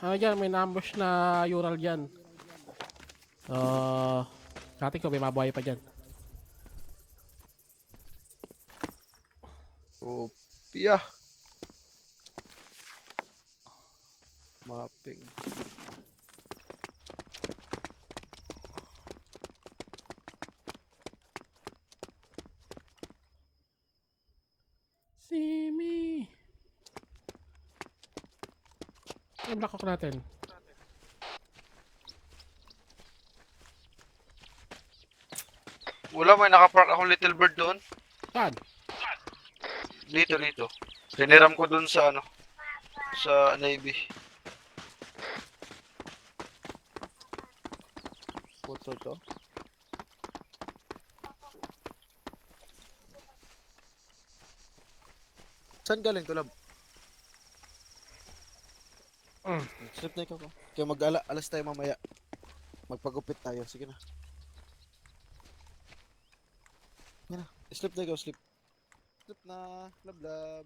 Ano dyan, may na-ambush na Ural dyan. Natin ko may mabuhay pa dyan. Kopya. Mapping. See me. Yung black hawk natin. Wala, may nakapark akong little bird doon. Saan? Dito. Piniram ko doon sa ano. Sa Navy. Sponsor to? Saan galing to, Lab? Slip na ikaw ko. Kaya mag-alas tayo mamaya. Magpagupit tayo. Sige na. Yan na. Slip na ikaw, slip. Slip na. Lab.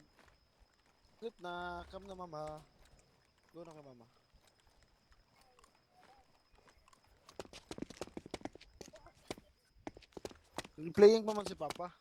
Slip na. Come na, mama. Go na ka, mama. Playing pa man si Papa.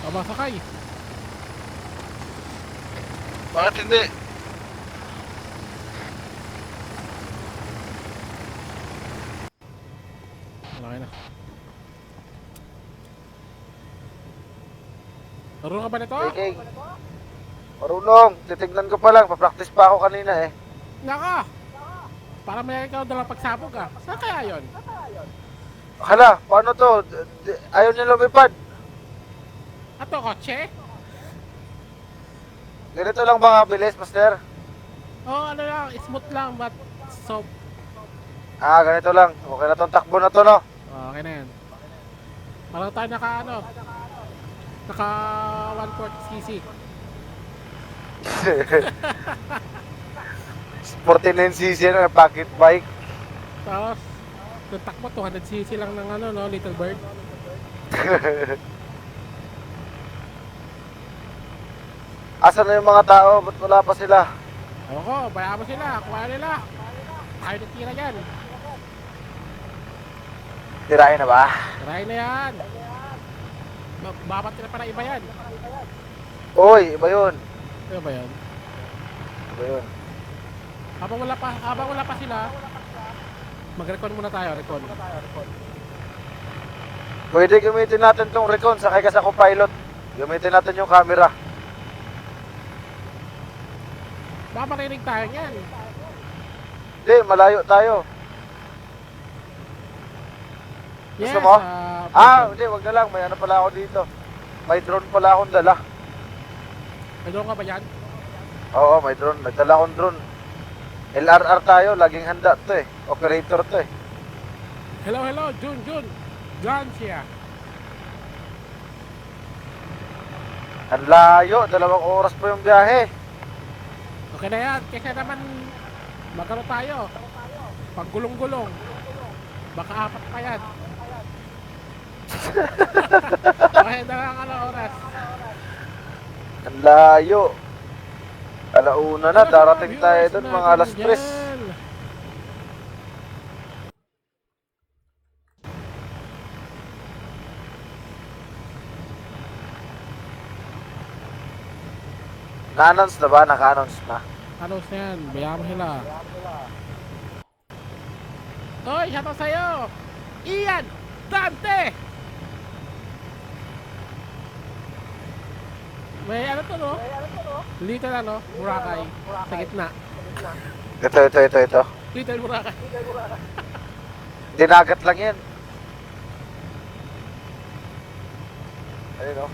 Masakay. Bakit hindi? Malaki na. Marunong ka ba nito? Okay. Marunong. Titignan ko pa lang. Pa-practice pa ako kanina eh. Naka! Para may ikaw dalang pagsabog ah. Saan kaya yun? Hala, paano to? Ayaw niya lumipad. Ato, kotse? Ganito lang ba kabilis, Master? Ano lang, smooth lang, but so... Ganito lang. Okay na tong takbo na to, no? Okay na yan. Parang tayo naka 140cc. 49cc na pocket bike. Tapos, yung takbo 200cc lang ng Little Bird. Asan na yung mga tao? Ba't wala pa sila? Oo, bayaan mo sila, kuha nila. Ayaw na tira yan. Tirahin na ba? Tirahin na yan. Babat nila para iba yan. Oy, iba yun. Ano ba yan? Iba yun. Habang wala pa sila, mag-recon muna tayo, recon. Pwede gamitin natin tong recon. Sakay ka sa co-pilot. Gamitin natin yung camera. Baka marinig tayo yan. Hindi, malayo tayo. Yes, Gusto mo? Hindi, wag na lang. May ano pala ako dito. May drone pala akong dala. May drone ka ba yan? Oo, may drone. Nagdala akong drone. LRR tayo. Laging handa to eh. Operator to eh. Hello, Jun. Gun siya. Ang layo. 2 oras pa yung biyahe. Okay na yan, kasi naman magkano tayo. Pag gulong-gulong, baka 4 pa yan. Okay na lang oras. Ang layo. Alauna na. Darating tayo dun mga alas 3. Na-announce na ba? Naka-announce na. Ano na yan, bayaan mo sila. Hoy, shoutout sa'yo! Ian! Dante! May ano to, no? Little Boracay. Sa gitna. Ito. Little Boracay. Dinagat lang yan. Ayun o.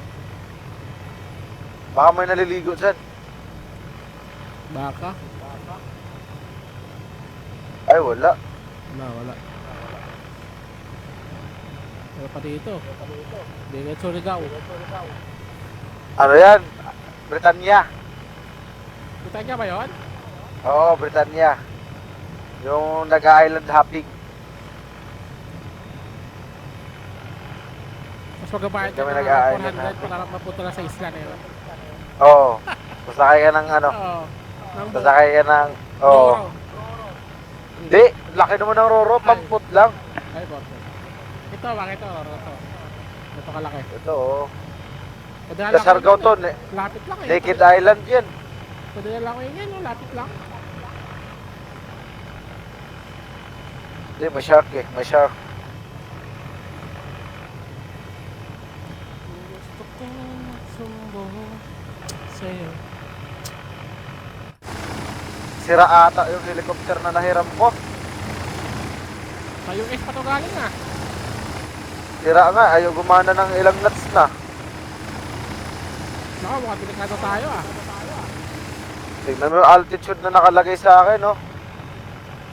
Baka may naliligo dyan. Baka? Ay, wala. Wala. Wala pa dito. Diretso Ligao. Ano yan? Britanya. Kita niya ba yun? Oo, Britanya. Yung nag-island hopping. Mas magabayad ka Kami ng nag-a-island 400 hopping. para mapunta na sa isla na yun. Oo. Sasakay ka ng ano? Oo. Nang boat. Sasakay ka ng... Oo. Roro. Hindi. Laki naman ng Roro. Pamput lang. Ay, boat. Ito, bakit ito? Roro to. Ito kalaki. Ito, oo. Padala Sa Siargao to. Lapit lang eh. Naked Island yan. Padala ko yun, no? Lapit lang. Hindi, may shark eh. May shark. Gusto kong sumbo sa'yo. Sira ata yung helicopter na nahiram ko. Sa US pa to galing ah. Sira nga. Ayaw gumana ng ilang nuts na. Naku, mukhang delikado tayo ah. Tingnan mo yung altitude na nakalagay sa akin, no?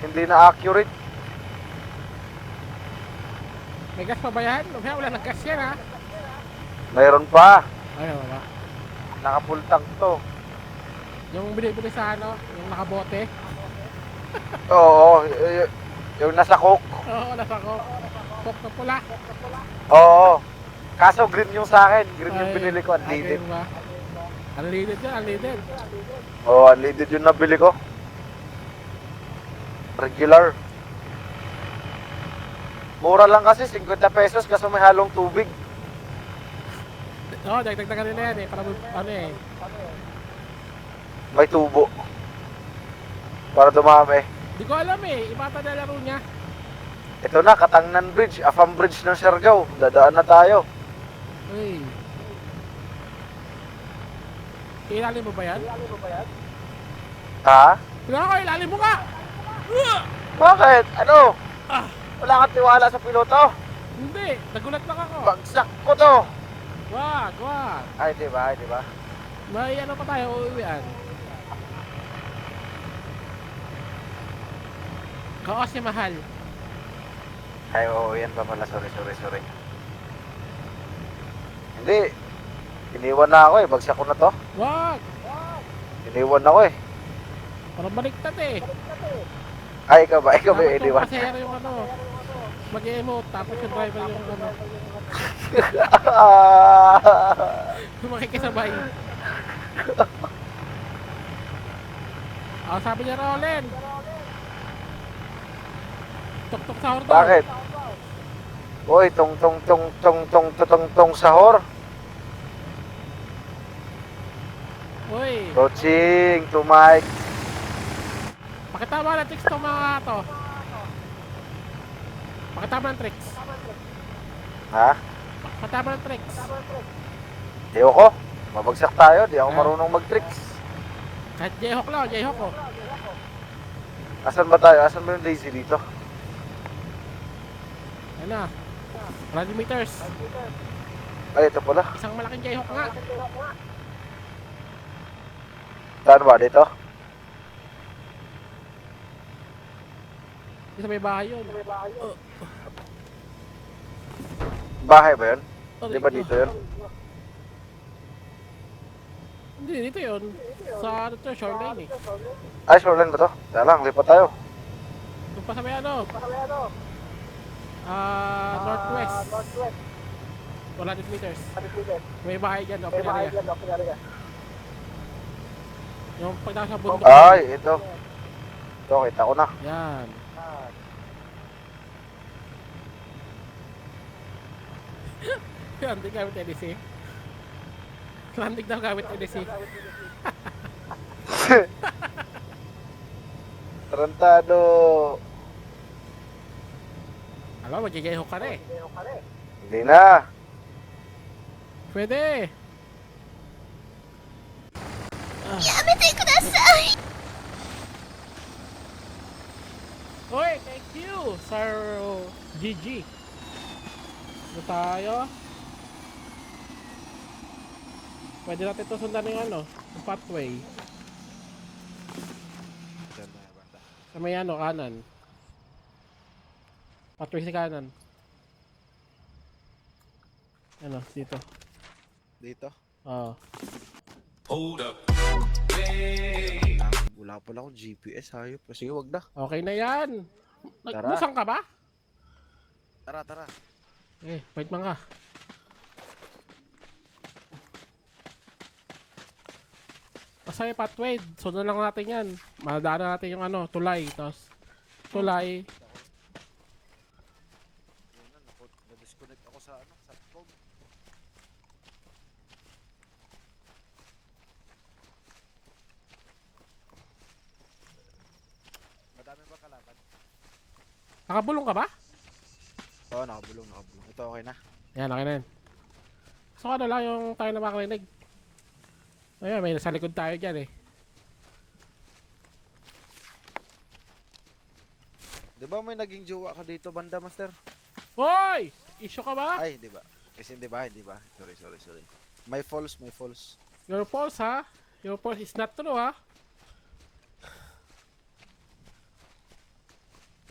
Hindi na accurate. May gas pa ba yan? Wala nang gas yan ah. Mayroon pa. Ayaw ba? Naka-full tank to. Yung binibili sa ano, yung nakabote. Oo, yung nasa coke. Oo, nasa ko. Coke na pula. Oo. Kaso green yung sa akin. Green yung Ay, binili ko. Unleaded. ayun ba? Unleaded yan, unleaded. Oo, unleaded yung nabili ko. Regular. Mura lang kasi, 50 pesos kaso may halong tubig. Oo, dagdagan nila yan eh. Para ano eh. May tubo. Para dumami. Di ko alam eh. Iba ata na laro niya. Ito na, Katangnan Bridge. Afam Bridge ng Siargao. Dadaan na tayo. Uy. Ilalim mo ba yan? Ha? Tingnan ko, ilalim mo ka! Bakit? Ano? Ah, Wala kang tiwala sa piloto? hindi. Nagulat lang ako. Bagsak ko to. Wag, wag. Ay, diba? May ano pa tayo uuwian. Kaos niya mahal. Ay, oo, yan pa pala. Sorry. Hindi. Iniwan na ako eh. Bagsak ko na to. Wag! Iniwan ako eh. Parang baliktad eh. Ay, ikaw ba? Ikaw ba yung Dapat iniwan? yung pasahero yung ano. Mag-emote, tapos yung driver yung ano. Yung makikisabay. Sabi niya Roland. Tok-tok sahur daw. Bakit? Uy, tong sahur. Uy, Coaching to Mike. pakitama ng tricks to mga to. Pakitama ng tricks. Ha? Pakitama ng tricks. Ayoko. Mabagsak tayo. Di ako marunong mag-tricks. Kahit J-Hawk lang, J-Hawk ko. Asan ba tayo? Asan ba yung lazy dito? Ano? 100 meters. Ay, ito pala. Isang malaking J-Hawk nga. Saan ba? Dito? Isa may bahay yun. Bahay ba yun? Aray Di ba ko. dito yun? Hindi, dito yun. Sa ano to, shoreline eh. Ay, shoreline ba to? Kaya lang, lipat tayo. Doon pa sa may ano? Northwest. 100 meters. May bahay dyan, open area. Yung pag nasa bundok. Ay, ito. Ito, kita ko na. Yan. Landing gamit LC. Landing daw gamit LC. Tarantado. Alam mo, mag-J-Hawk ka na eh. Hindi na. Pwede. Uy, thank you, Sir GG. Ito tayo. Pwede natin ito sundan ng ano, yung pathway. Sa may ano, kanan. Pathway sa kanan. Ano, dito. Dito? Oo. Hold up. Wala pala akong GPS, hayop. Sige, wag na. Okay na yan. Tara. Nagbusan ka ba? Tara, tara. Wait man ka. Kasi pathway, sundan lang natin yan. Madaanan natin yung ano, tulay. Tapos, tulay. Yun na, na-disconnect ako sa ano, sa phone. Madami ba kalaban? Nakabulong ka ba? Oo, nakabulong, nakabulong. Ito okay na. Yan, okay na yan. So ano lang yung tayo na makarinig. Ayun, may nasa likod tayo dyan eh. Di ba may naging jowa ka dito, banda master? Hoy! Issue ka ba? Ay, di ba? Kasi hindi ba, hindi ba? Sorry, sorry, sorry. My false, my false. Your pulse ha? Your pulse is not true ha?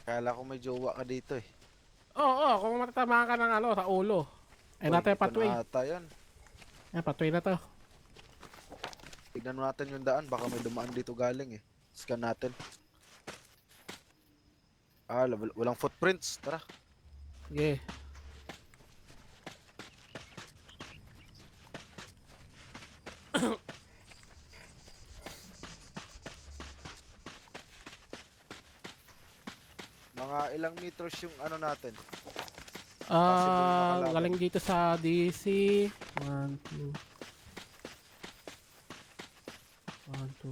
Kala ko may jowa ka dito eh. Oo, kung matatamaan ka ng ano, sa ulo. Ay natin Ito pathway. na ata yan. Yan, pathway na to. Tignan mo natin yung daan, baka may dumaan dito galing eh. Scan natin. Ah, walang footprints. Tara. Sige. Mga ilang meters yung ano natin. Possible na kalaban. Galing dito sa DC. 1, 2. 1, 2,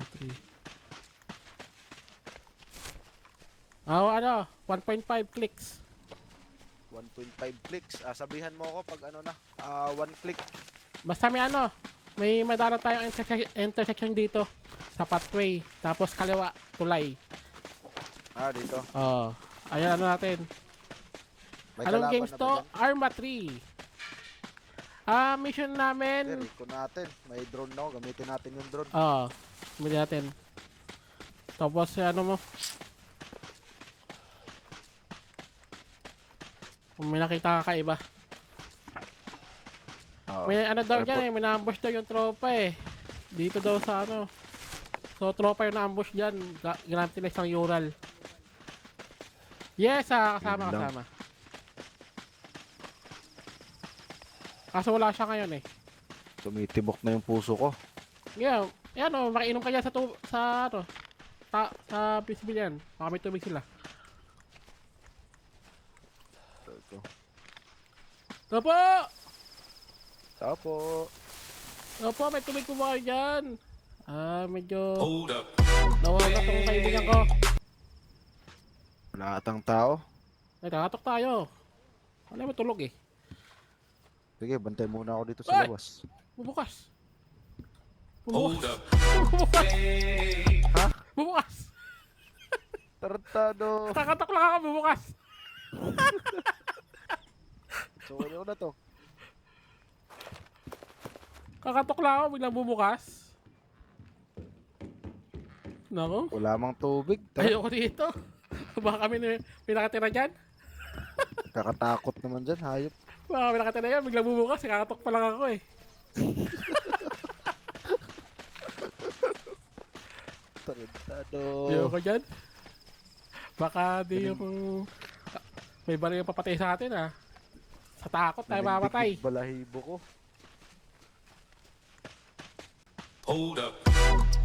3. Ano? 1.5 clicks. 1.5 clicks. Ah, sabihan mo ako pag ano na. 1 click. Basta may ano, may madara tayong intersection dito sa pathway. Tapos kaliwa, tulay. Ah, dito. Oh, ayan ano natin. May Anong kalaban games na ba to? dyan? Arma 3. Mission namin. Reco natin. May drone na ako. Gamitin natin yung drone. Gamitin natin. Tapos ano mo. Kung may nakita ka iba. Oo. May ano daw dyan eh, may na-ambush daw yung tropa eh. Dito daw sa ano. So tropa yung na-ambush dyan. Ginamit nila isang Ural. Yes, kasama, Yun lang. kasama. Kaso wala siya ngayon eh. Tumitibok na yung puso ko. Yeah, yan o, makiinom ka dyan sa ano. Sa Peaceville yan. Baka may tubig sila. Ito. Opo! Tapo. Opo, may tubig po ba kayo dyan? Medyo Hold up. nawala tong kaibigan ko. Wala atang tao. Ay, nakatok tayo. Wala mo tulog eh. Sige, bantay muna ako dito sa Ay! labas. Bubukas. Hold up. Bubukas. Ha? Bubukas. Tarantado. Kakatok lang ako, bubukas. So, ano na to? Kakatok lang ako, biglang bubukas. Nako, Wala mang tubig. ayoko dito. Baka kami may nakatira dyan. Kakatakot naman dyan, hayop. Baka kami nakatira dyan, biglang bubukas. Kakatok pa lang ako eh. Tarantado. Ayoko dyan. Baka di yung may baril yung papatay sa atin ah. Sa takot tayo mamatay. Nanindikit balahibo ko. Hold up.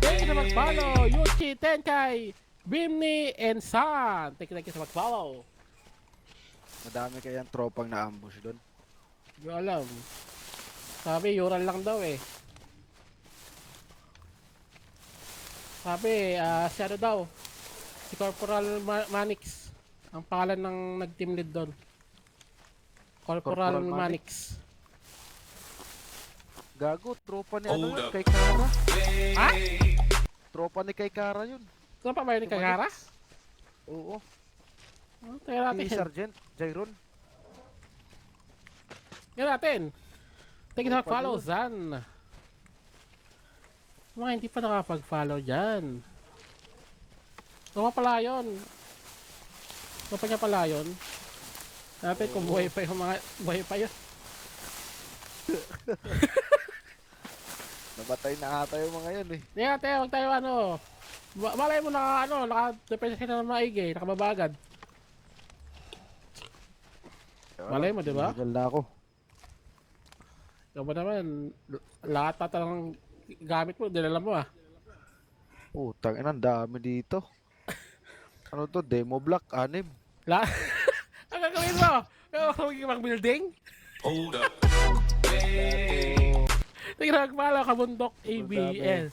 Thank you sa mag-follow. Yuchi, Tenkai, Bimni, and San. Thank you sa mag-follow. Madami kayang tropang na-ambush doon. Hindi ko alam. Sabi, Ural lang daw eh. Sabi, si ano daw. Si Corporal Manix. Ang pangalan ng nag-team lead doon. Corporal Corporal Manix. Gago, tropa ni Hold ano yun, up. kay Kara. Ha? Tropa ni kay Kara yun. Saan pa ba yun ni Kagara? Oo. Tayo Si natin. Sergeant Jairon. Yan natin. Thank you sa Tropa mag-follow, yun. Zan. Mga hindi pa nakapag-follow dyan. Ito pala yun. Ito pa niya pala yun. Dapat kung buhay pa yung mga... Buhay pa yun. Nabatay na ata yung mga yun eh. Teka, teka, huwag tayo ano. Malay mo naka-depensa sila ng maigi, nakababagad. Malay mo, di ba? Illegal na ako. Ikaw ba naman, lahat ata ng gamit mo, dinala mo ah. Putang ina, ang dami dito. Ano to? Demo block, 6. Lahat? Ang gagawin mo? Mag-building? Hold up. Tingnan, magpala kabundok ABS.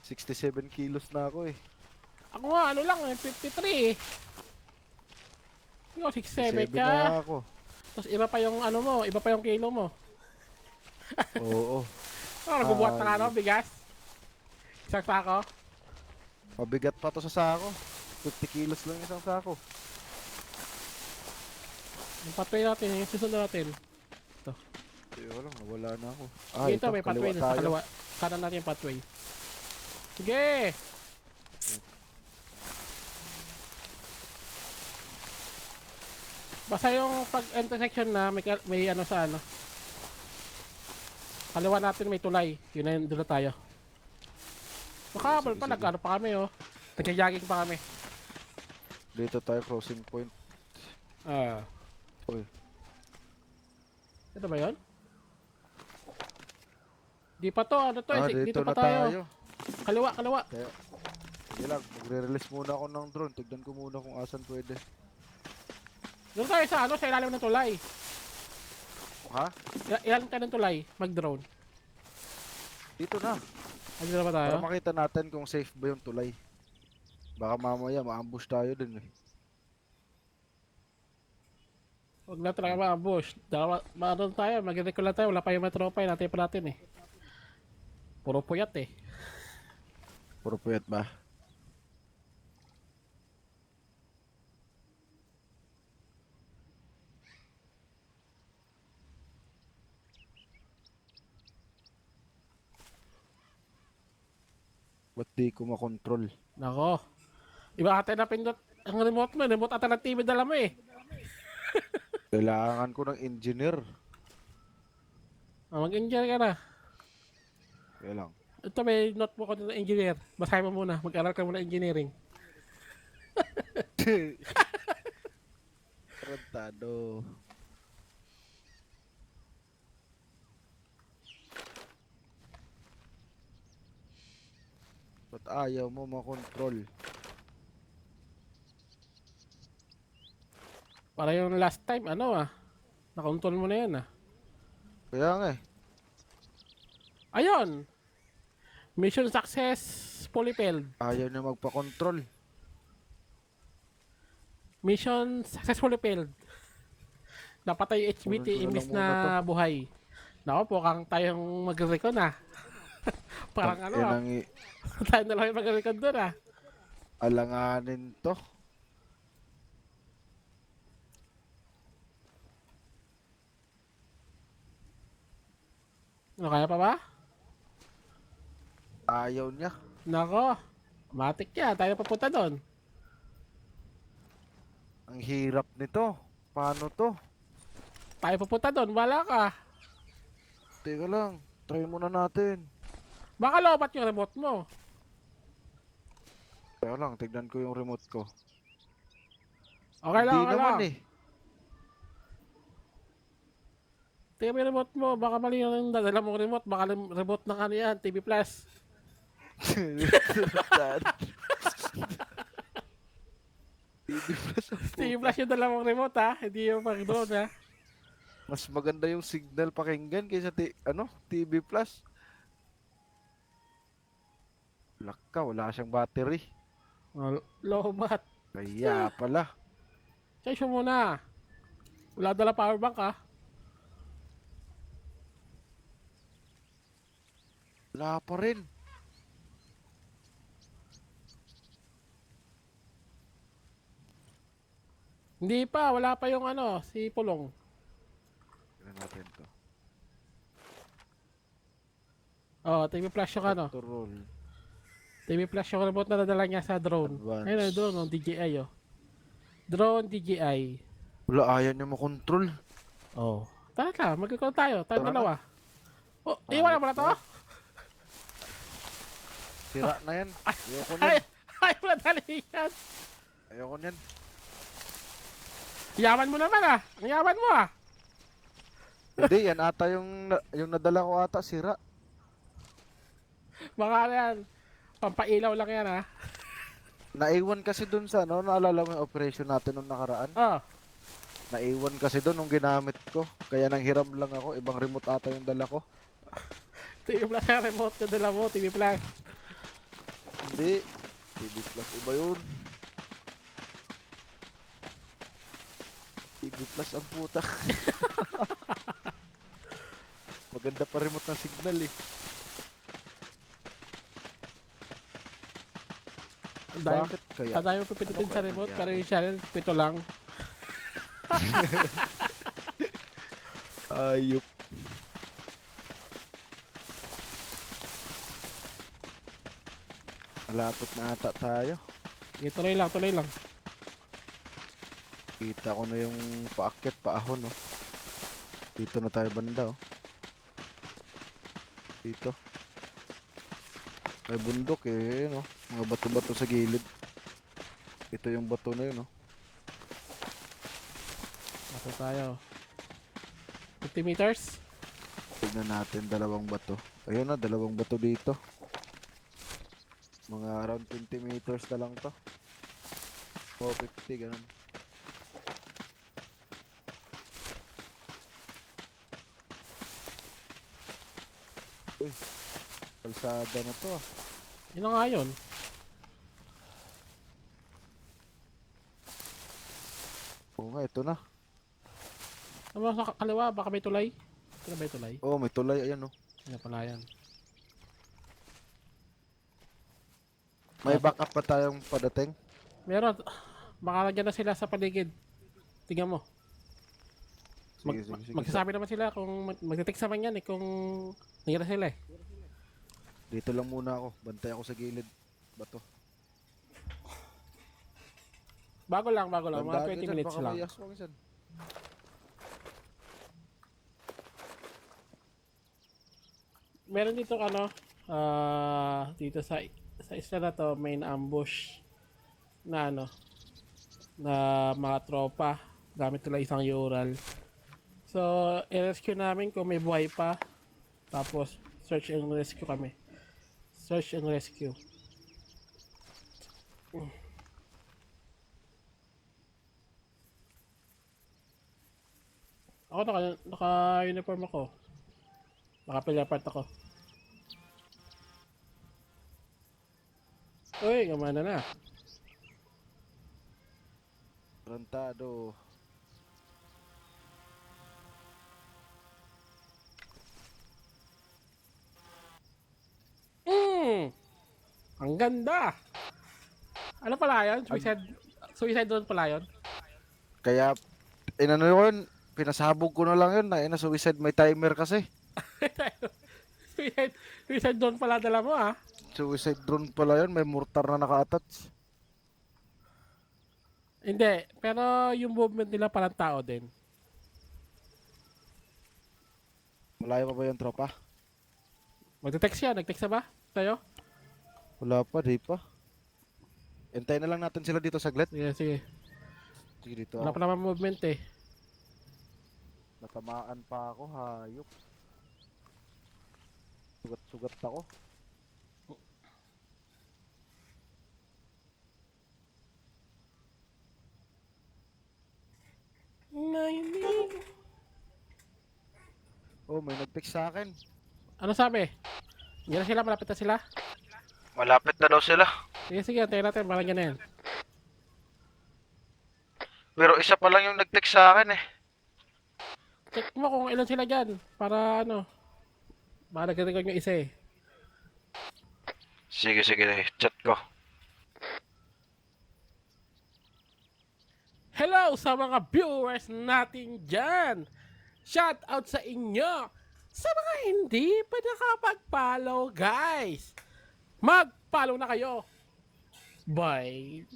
67 kilos na ako eh. Ako nga, ano lang, 53 eh. Ikaw, 67 7 ka. na ako. Tapos iba pa yung ano mo, iba pa yung kilo mo. Oo. Oh, nagbubuhat na ano, bigas. Isang sako. Mabigat pa to sa sako. 50 kilos lang isang sako. Yung pathway natin, yung susunod natin. Hindi ko lang, nawala na ako. Dito, may pathway kaliwa na sa tayo. kaliwa. Kanan natin yung pathway. Sige! Basta yung pag-intersection na may ano sa ano. Kaliwa natin may tulay. Yun na yun, doon na tayo. Makabal pa, Sige. nag-ano pa kami oh. Nag-jogging pa kami. Dito tayo, crossing point. Ah. Uy. Ito ba yun? Di pa to, ano to, dito pa na tayo. Kaliwa, kaliwa. Kaya, sige lang, magre-release muna ako ng drone. Tignan ko muna kung asan pwede. Doon tayo sa ano, sa ilalim ng tulay. Ha? Ilan ka ng tulay, mag-drone. Dito na. Andito na ba tayo? Para makita natin kung safe ba yung tulay. Baka mamaya ma-ambush tayo din eh. Huwag na talaga ma-ambush. Maano tayo, mag-recall lang tayo. Wala pa yung may tropa, natin pa natin eh. Puro puyat eh. Puro puyat ba? Ba't di ko makontrol? Nako. Iba ata na pindot ang remote mo. Remote ata ng TV dala mo eh. Kailangan ko ng engineer. Mag-engineer ka na. Kaya lang. Ito may notebook ko ng engineer. Basahin mo muna. Mag-aral ka muna engineering. Tarantado. Ba't ayaw mo makontrol? Para yung last time, ano ah. Nakontrol mo na yan ah. Kaya nga eh. Ayun! Mission successfully failed. Ayaw niya magpa-control. Mission successfully failed. Napatay yung HBT Kunin ko na imbis lang muna na buhay. Nako po, kang tayong mag-recon ah. Parang ano Yan ah. ang Tayo na lang yung mag-recon doon ah. alanganin to. Ano, kaya pa ba? Ayaw niya. Nako. Matik yan. Tayo papunta doon. Ang hirap nito. Paano to? Tayo papunta doon. Wala ka. Teka lang. Try muna natin. Baka lobat yung remote mo. Teka lang. Tignan ko yung remote ko. Okay lang, Hindi okay naman lang. eh. Tingnan mo yung remote mo. Baka mali yung dadala mong remote. Baka remote ng ano yan. TV Plus. TV Plus yung dala mong remote ha. Hindi yung pag doon ha. Mas maganda yung signal pakinggan kaysa TV Plus. Laka, wala siyang battery. Lobat. Kaya pala. Charge mo muna. Wala dala power bank ha. Wala pa rin. Hindi pa. Wala pa yung ano. Si Pulong. Tignan natin to. Oh, TV Plus yung ano. Control. TV Plus yung remote na nadala niya sa drone. Advance. Ayun na drone. Oh, DJI oh. Drone DJI. Wala, ayaw niya makontrol. Oh. Tara ka, magkakaroon tayo. Tayo Tara na. dalawa. Oh, iwan mo na to? Sira na yan. Ayoko Ay, niyan. ay, madali yan. Ayoko niyan. Yaman mo naman ah. Ang yaman mo ah. Hindi, yan ata yung nadala ko ata, sira. Baka ano yan. Pampailaw lang yan ah. Naiwan kasi dun sa, no, naalala mo yung operation natin nung nakaraan? Oh, Naiwan kasi dun nung ginamit ko. Kaya nang hiram lang ako, ibang remote ata yung dala ko. TV Plus yung remote na dala mo. TV Plus. Hindi. TV Plus, iba yun. TV Plus ang puta. Maganda pa remote ng signal eh. Ang dami- Bakit kaya? ang dami mo pipindutin Ano sa kaya remote. nangyari? Pero yung channel, 7 lang. Ayop. Malapit na ata tayo. Sige, tuloy lang, tuloy lang. Kita ko na yung paakyat, paahon, no. Dito na tayo banda, oh. Dito. May bundok eh, no. Mga bato-bato sa gilid. Ito yung bato na yun, no. Ito tayo. 50 meters. Tignan natin dalawang bato. Ayun na, dalawang bato dito. Mga around 20 meters na lang to. O 50, ganun. Uy, kalsada na to ah. Yun na nga yun. Oo nga, ito na. Ano sa kaliwa? Baka may tulay. Ito na ba yung tulay? Oo, may tulay, ayan no. Yan pala yan. May backup pa tayong padating. Meron. Baka nandiyan na sila sa paligid. Tingnan mo. Sige, sige, sige. Magsasabi naman sila kung magte-text naman yan eh kung nangyari sila eh. Dito lang muna ako. Bantay ako sa gilid. Bato. Bago lang. Mga Tandaan 20 nyo dyan, minutes baka lang. may aswang dyan. Meron dito ano, dito sa isla na to may na-ambush na ano, na mga tropa gamit nila isang Ural. So, i-rescue namin kung may buhay pa. Tapos, search and rescue kami. Search and rescue. Ako naka-uniform ako. Naka-pilapart ako. Uy, gumana na. Rantado. Ang ganda! Ano pala yun? Suicide drone pala yun? Kaya, inano yun, pinasabog ko na lang yun. Na suicide, may timer kasi. Suicide drone pala dala mo ah. Suicide drone pala yun, may mortar na naka-attach. Hindi, pero yung movement nila parang tao din. Malayo pa ba yung tropa? Magte-text yan, nag-text na ba? Tayo? Wala pa, di pa. Hintayin na lang natin sila dito saglit. Sige. Sige, dito Wala ako. pa naman movement eh. Natamaan pa ako, hayop. Sugat-sugat ako. Oh, may nag-text sa akin. Ano sabi? Hindi na sila, malapit na sila. Malapit na daw sila. Sige, antayin natin, parang ganyan. Pero isa pa lang yung nag-text sa akin eh. Check mo kung ilan sila dyan, para ano. Baka nagkatigon yung isa eh. Sige, chat ko. Hello sa mga viewers natin dyan! Shout out sa inyo! Sa mga hindi pa nakapag-follow, guys! Mag-follow na kayo! Bye!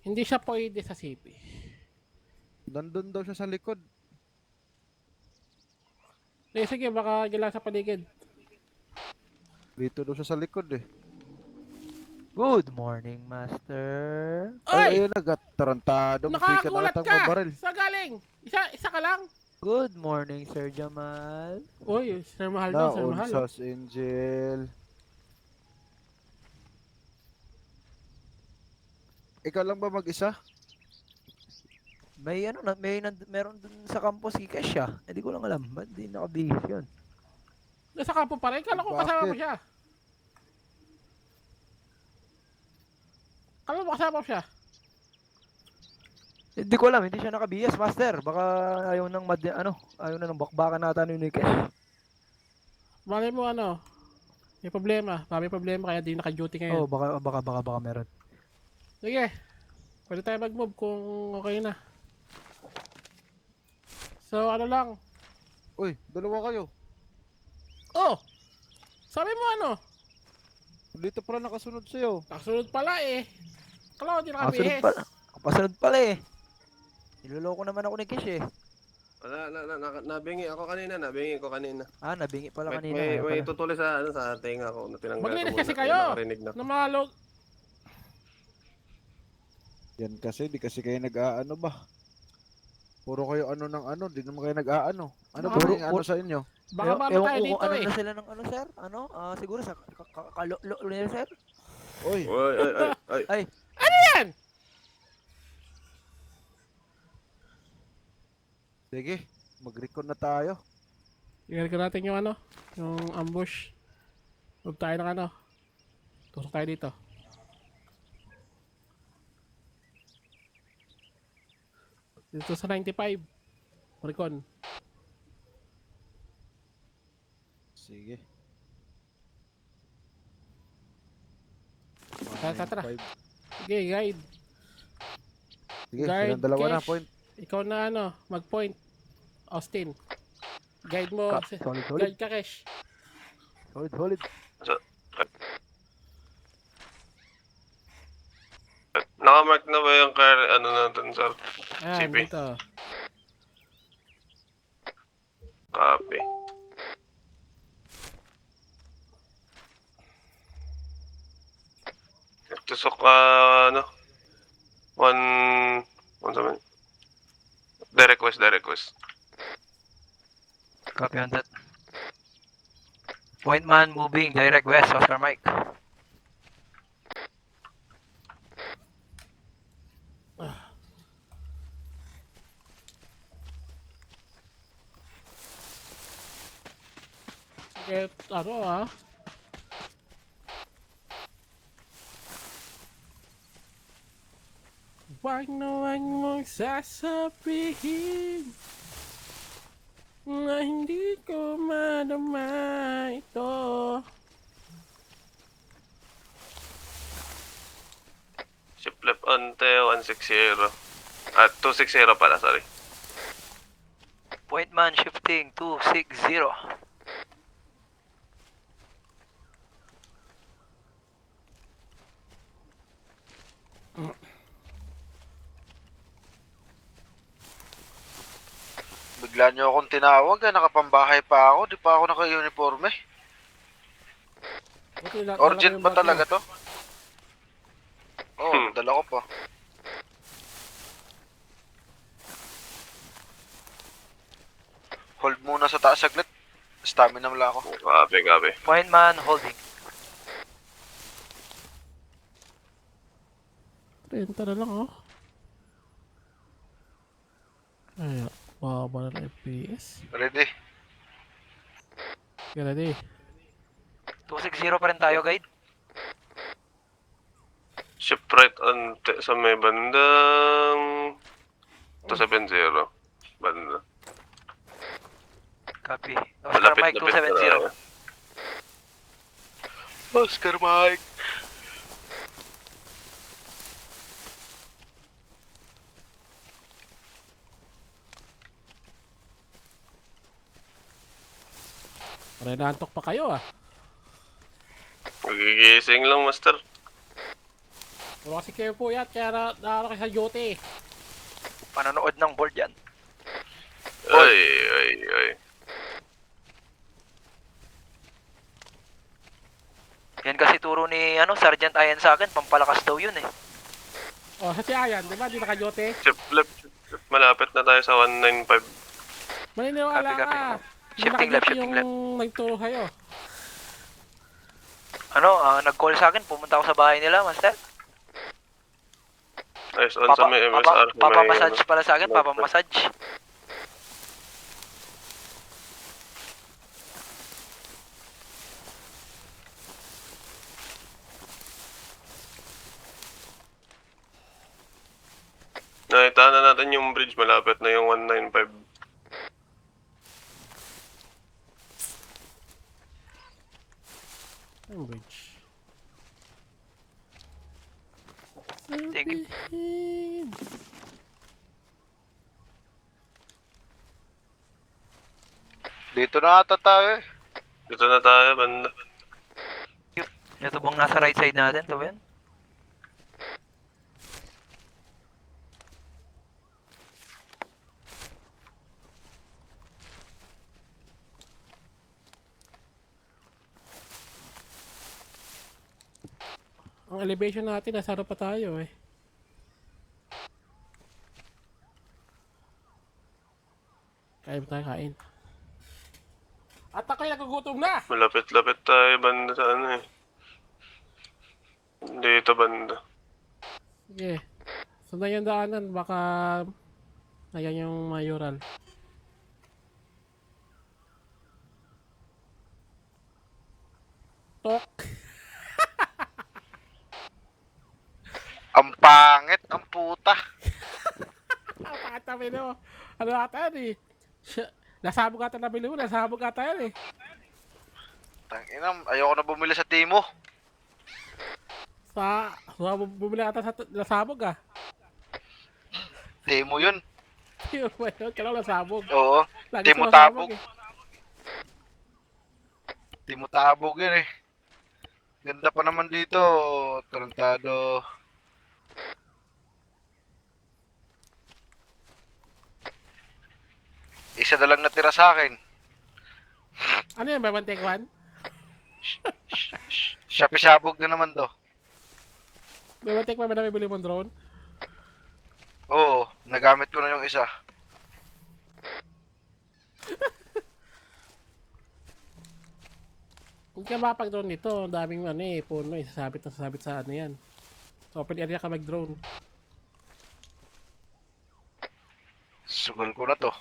Hindi siya pwede sa city. Nandun daw siya sa likod. Sige, baka dyan lang sa paligid. Dito daw siya sa likod eh. Good morning, Master. Ay! Ayun na, tarantado. Musika na Nakagulat atang ka! mabaril. Sa galing! Isa ka lang? Good morning, Sir Jamal. Uy, Sir Mahal daw, Sir Naon Mahal. sa Angel. Ikaw lang ba mag-isa? May ano na, meron dun sa campus si Kesha. Hindi ko lang alam. Ba't di nakabihis yun? Nasa kampo pa rin? Kala ko kasama mo Bakit? siya. Kala mo kasama mo siya. Hindi ko alam, hindi siya nakabihis, Master. Baka ayaw nang ayaw na ng bakbakan nata ni Kesh. Malay mo ano, may problema. May problema kaya di naka-duty ngayon. Oh, baka meron. Sige, pwede tayo mag-move kung okay na. So ano lang. Uy, dalawa kayo. Oh! Sabi mo ano? Dito pala nakasunod sa'yo. Nakasunod pala eh. Kala ko di Kasunod nakabihis. pala. Kasunod pala eh. Niloloko naman ako ni Kesh eh. Nabingi ko kanina. Ah, nabingi pala May, kanina. may, Kaya may pala. tutuloy sa tenga ko na tinanggal Maglinis ko kasi muna, kayo. nakarinig na. Namalog. Yan kasi, di kasi kayo nag-aano ba? Puro kayo ano ng ano, di naman kayo nag-aano. Ano ba Puro- yung ano sa inyo? Baka Ewan- mano ewan tayo ko kung dito ano eh. na sila ng ano, sir? Ano? Siguro sa kalolo nila, sir? Uy, Ay. Yan! sige, mag-record na tayo. Tingnan ka natin yung ano, yung ambush. Huwag tayo ng ano. Tusok tayo dito. Dito sa 95. Recon. Sige. Tara. 195. Sige, guide. Sige, Guide, silang dalawa na, Kesh. point. Ikaw na ano, mag-point. Austin. Guide mo. Solid. Guide ka, Kesh. Solid. Nakamark na ba yung ano natin, sir? Ayan, CP. dito. Copy. Tusok ano? One seven. Direct west. Copy on that. Point man moving direct west, Oscar Mike. Sige, ano ah. Wag mong sasabihin na hindi ko madama ito. Ship left onte 160. 260 pala, sorry. Point man shifting 260. Bigla nyo akong tinawag, nakapambahay pa ako, di pa ako naka-uniforme. Urgent ba talaga to? Oo, dala ko pa. Hold muna sa taas saglit. Stamina wala ako. Copy. Point man holding. Renta na lang oh. Ay, baba na ng FPS. Ready? Kaya ready. 260 pa rin tayo, guide. Ship right onte sa may bandang 270. Banda. Copy. Oscar Mike 270. Oscar Mike! Parang naantok pa kayo ah. Magigising lang, master. Puro kasi kayo po yan, kaya na kayo sa duty. Panonood ng board yan. Ay, ay, ay. Yan kasi turo ni Sergeant Ayan sa akin, pampalakas daw yun eh. O, sa si Ayan, di ba? Di naka-duty. Chip left, chip left. Malapit na tayo sa 195. Maniniwala Copy, copy. ka. Di Shifting naka-duty left, shifting yung nagturo sa'yo. Nag-call sa akin, pumunta ako sa bahay nila, Master. Nice on sa may MSR. Papa-massage pala sa akin, papa-massage. Nakita na natin yung bridge. Malapit na yung 195. Ang bridge. Sige. Sabihin. Dito na ata tayo eh. Dito na tayo, banda. Ito bang nasa right side natin, ito ba yan? Ang elevation natin, nasa harap pa tayo eh. Kain ba tayo kain? At ako'y nagugutom na! Malapit-lapit tayo, banda sa ano eh. Dito, banda. Sige. Sundan yung daanan, baka ayan yung mayoral. Tok! Ang pangit, ang puta. Pakatabi no. Ano ata yan eh? Nasabog ata na bili mo, nasabog ata yan eh. Tanginam, ayoko na bumili sa Timo. Bumili ata sa nasabog ah. Timo yun. Yung ba yun? Kailangan nasabog. Oo. Lagi Timo sa nasabog tabog. eh. Timo tabog yun eh. Ganda pa naman dito. Tarantado. Isa na lang natira sa akin. Ano yan, Buy One Take One? Shopee sabog na naman to. Buy One Take One ba na may bili mong drone? Oo, nagamit ko na yung isa. Kung ka makapag-drone nito, ang daming ano eh, puno eh, sasabit sa ano yan. So, open area ka mag-drone. Sugal ko na to.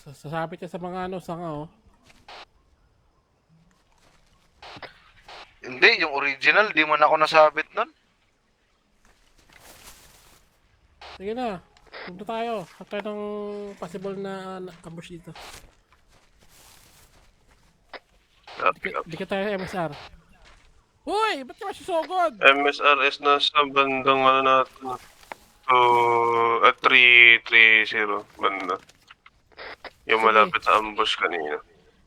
Sasabit ka sa mga ano, sanga oh. Hindi, yung original, di man ako nasabit nun. Sige na, punta tayo. At tayo ng possible na ambush dito. Copy, copy. Di ka tayo MSR. Uy! Ba't ka masusugod? MSRS na sa bandang ano natin. So, 330 banda. Yung Sige. malapit sa ambush kanina.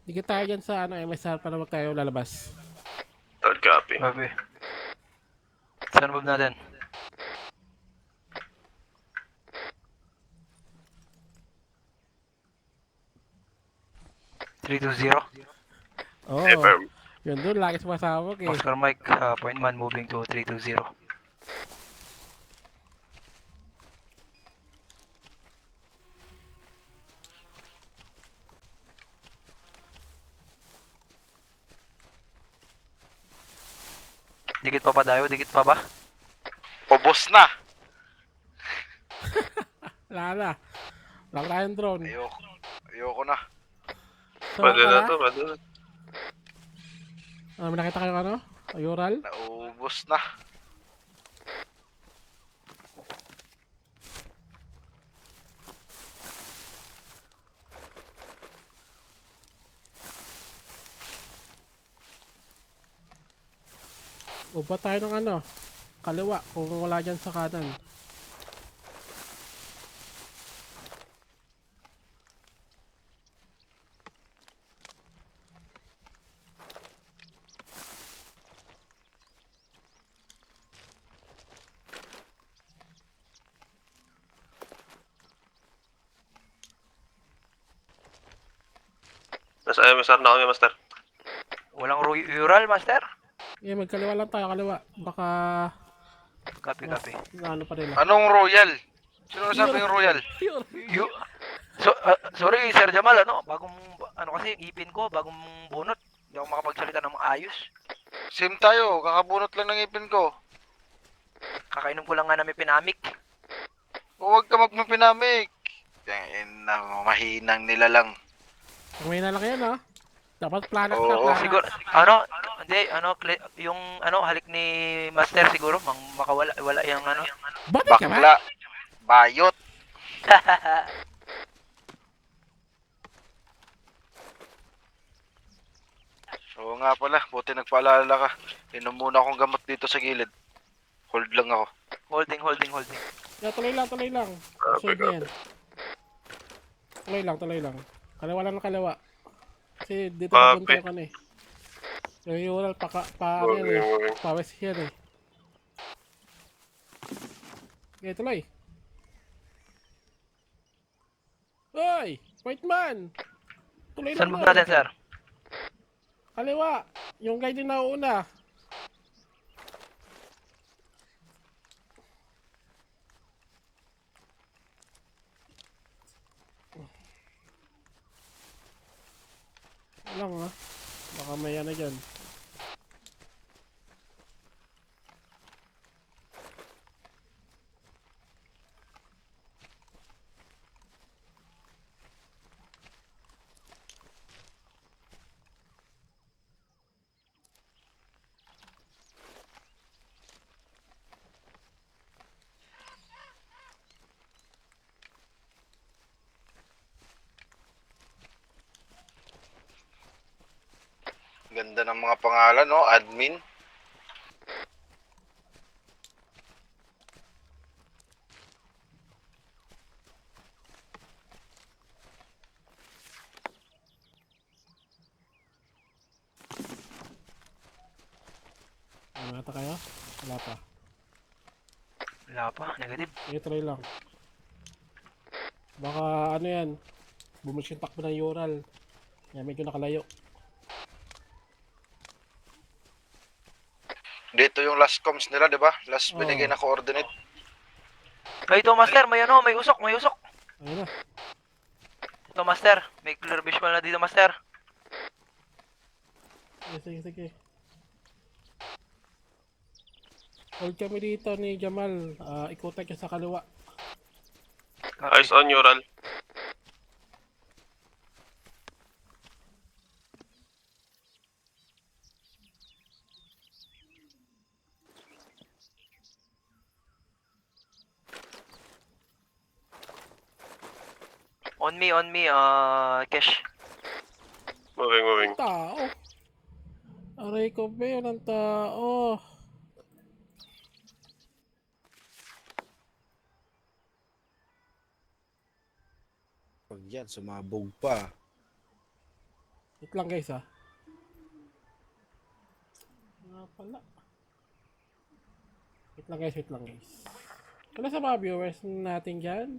Di ka tayo dyan sa ano, MSR para wag tayo lalabas. Third copy. Copy. Saan move natin? Three two zero. Oo. Eh, firm. Yun doon, lagi sumasabog eh. Oscar Mike, point man moving to 320. Dikit pa ba tayo? Dikit pa ba? Ubos na. Wala na. Wala tayong drone. Ayoko. Ayoko na. So, Pwede na wala? to, pwede na. May nakita kayo ano? Ayural? Naubos na. Uba tayo ng ano? Kaliwa, kung wala dyan sa kanan. Nasa MSR na kami, Master. Walang Ural, Master? Magkaliwa lang tayo, kaliwa. Baka Copy, mas copy. ano pa nila. Anong royal? Sino sabi yung royal? Yu sorry, Sir Jamal, ano kasi, ipin ko, bagong bunot. Hindi ako makapagsalita ng maayos. Same tayo, kakabunot lang ng ipin ko. Kakainom ko lang nga namin pinamik. Huwag ka magmapinamik. Yan na, mahinang nila lang. May na lang yan, ha? Dapat planet Oo, ka, planet. Siguro, hindi, yung, halik ni Master siguro, wala yung Bakit ka ba? Bakla. Bayot. Oo nga pala, buti nagpaalala ka. Inom muna akong gamot dito sa gilid. Hold lang ako. holding. Tuloy lang. Save na yan. Tuloy lang. Kaliwa lang ng kaliwa. Kasi dito na punta yung ano eh. Yung ural ano yan eh. Pawis yan eh. Okay, tuloy. Hoy! White man! Tuloy Saan lang move natin, Sir? Kaliwa! Yung guide din nauuna. Lang ha. Baka may ano dyan. Ganda ng mga pangalan, no? Admin. Ano ata kayo? Wala pa. Wala pa, negative. Okay, tuloy lang. Baka ano yan. Bumulis yung takbo ng Ural. Yan, medyo nakalayo. Dito yung last comms nila, di ba? Last Oo. binigay na coordinate. Ay, ito, Master, may usok. Ayun na. Ito, Master, may clear visual na dito, Master. Sige. Hold kami dito ni Jamal. Ikutan ka sa kaliwa. Eyes on Ural. On me, Kesh. Moving. Tao. Aray ko ba yun ang tao? Pag yan, sumabog pa. Wait lang guys ha. Nga pala. Wait lang guys. Wala sa mga viewers natin dyan.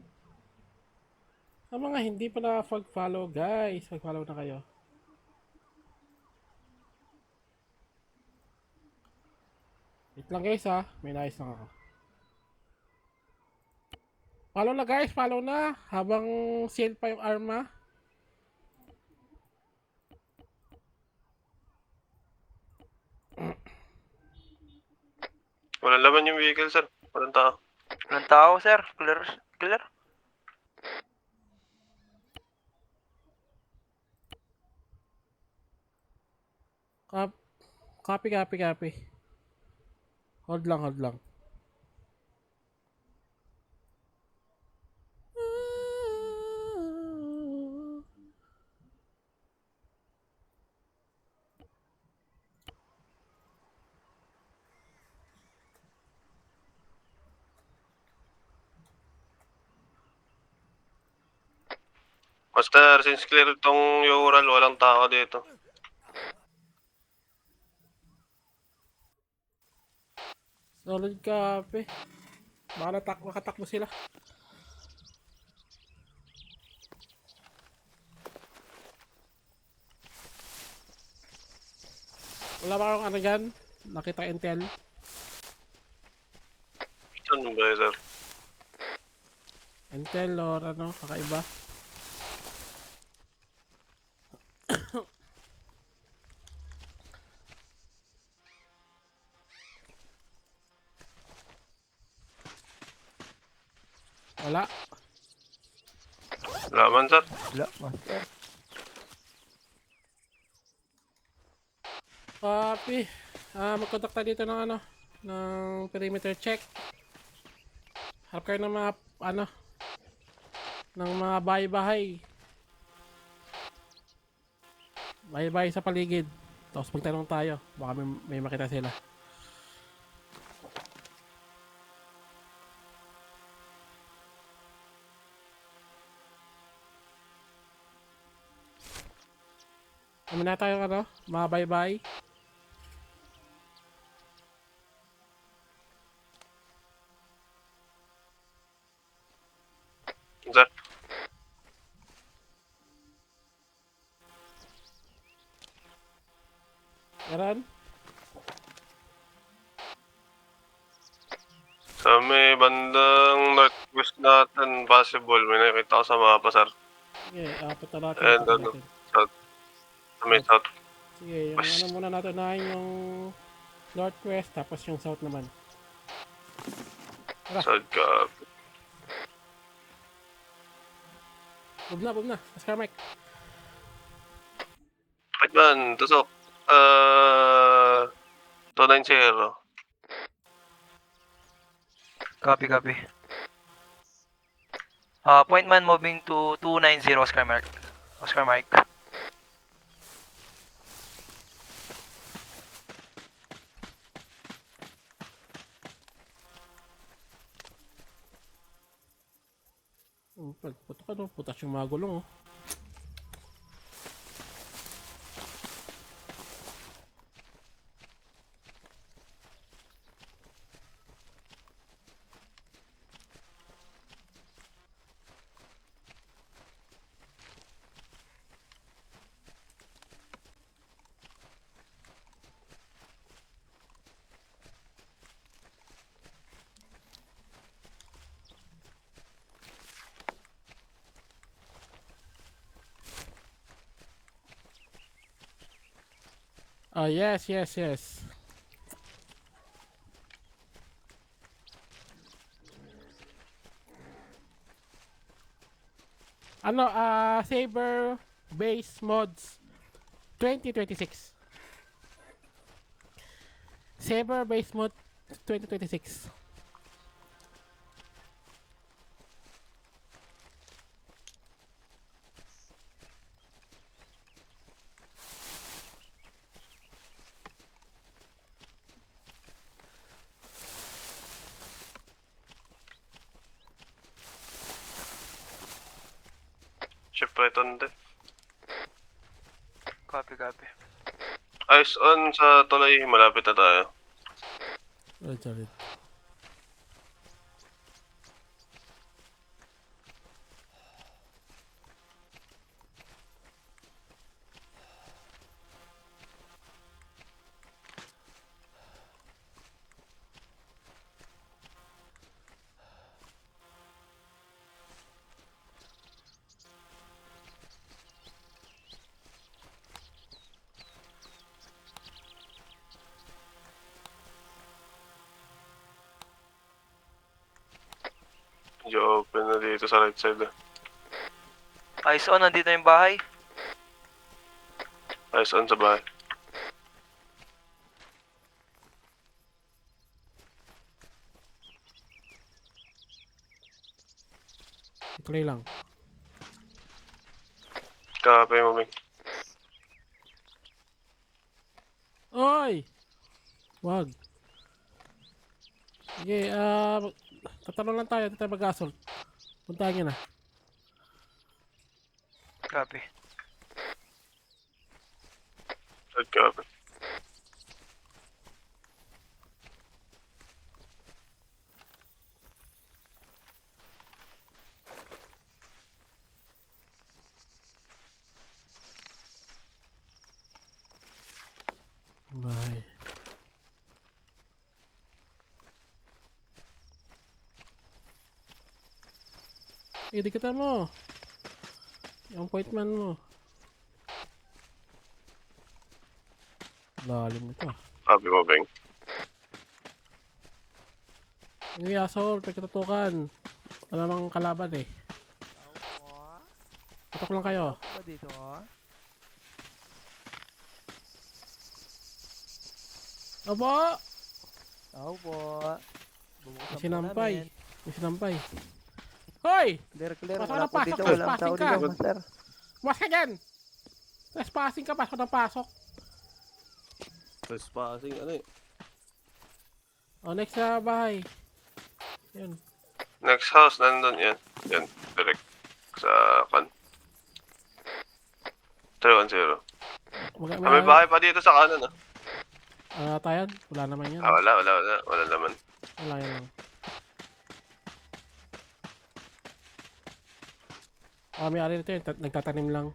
Sa mga hindi pa nakapag-follow guys, mag-follow na kayo. Wait lang guys ha, may nais lang ako. Follow na guys, follow na. Habang sale pa yung arma. Walang laman yung vehicle, sir. Walang tao. Walang tao, Sir. Clear. Copy. Hold lang. Master, since clear itong Ural, walang tao dito. Solid copy. Baka makatakbo sila. Wala ba akong ano dyan? Nakita intel? Saan ba yun, sir? Intel or ano, kakaiba? Wala. Wala man, sir. Wala, master. Copy. Mag-contact tayo dito ng ano, ng perimeter check. Harap kayo ng mga, ano, ng mga bahay-bahay. Bahay-bahay sa paligid. Tapos magtanong tayo. Baka may makita sila. Kami na tayo ano, mga bahay-bahay. Sir? Meron? Sa may bandang northwest natin, possible. May nakita ko sa mapa, sir. Sige, punta natin. And punta ano, natin. Sa may south. Sige, yung ano muna natin na yung northwest, tapos yung south naman. South ka. Bob na. Oscar Mike. Right man, tusok. 290. Copy. Point man moving to 290 Oscar Mike. Oscar Mike. Puto ka no, putas yung mga gulong oh. Yes. Ano, Saber Base Mods 2026. Saber Base Mod 2026. Ship Python din. Copy. Eyes on sa tulay, malapit na tayo. Sorry. Medyo open na dito sa right side. Eyes on, nandito yung bahay. Eyes on sa bahay. Tuloy lang. Copy mo, Ming. Oy! Wag. Sige, tatanong lang tayo, tayo mag-assault. Puntahan nyo na. Copy. Copy. Ba? Idikitan mo. Yung appointment mo. Lalim ito. Sabi mo, Beng. Yung asshole, pagkatutukan. Wala namang kalaban eh. Patok lang kayo. Ba dito, ha? Opo! Tao po. Bubuksan May po sinampay. namin. May sinampay. Hoy! Clear, clear. Pasok Wala na, po pasok, dito. pasok, Walang tao pasok ka. dito, master. Buwas ka dyan! Trespassing ka, pasok na pasok. Trespassing, ano eh. O, next na bahay. Yun. Next house, nandun yan. Yan, direct. Sa kan. 310. May bahay pa dito sa kanan, ah. Tayan? Wala naman yan. Ah, wala naman. Wala yan lang. May ari nito yun. Nagtatanim lang.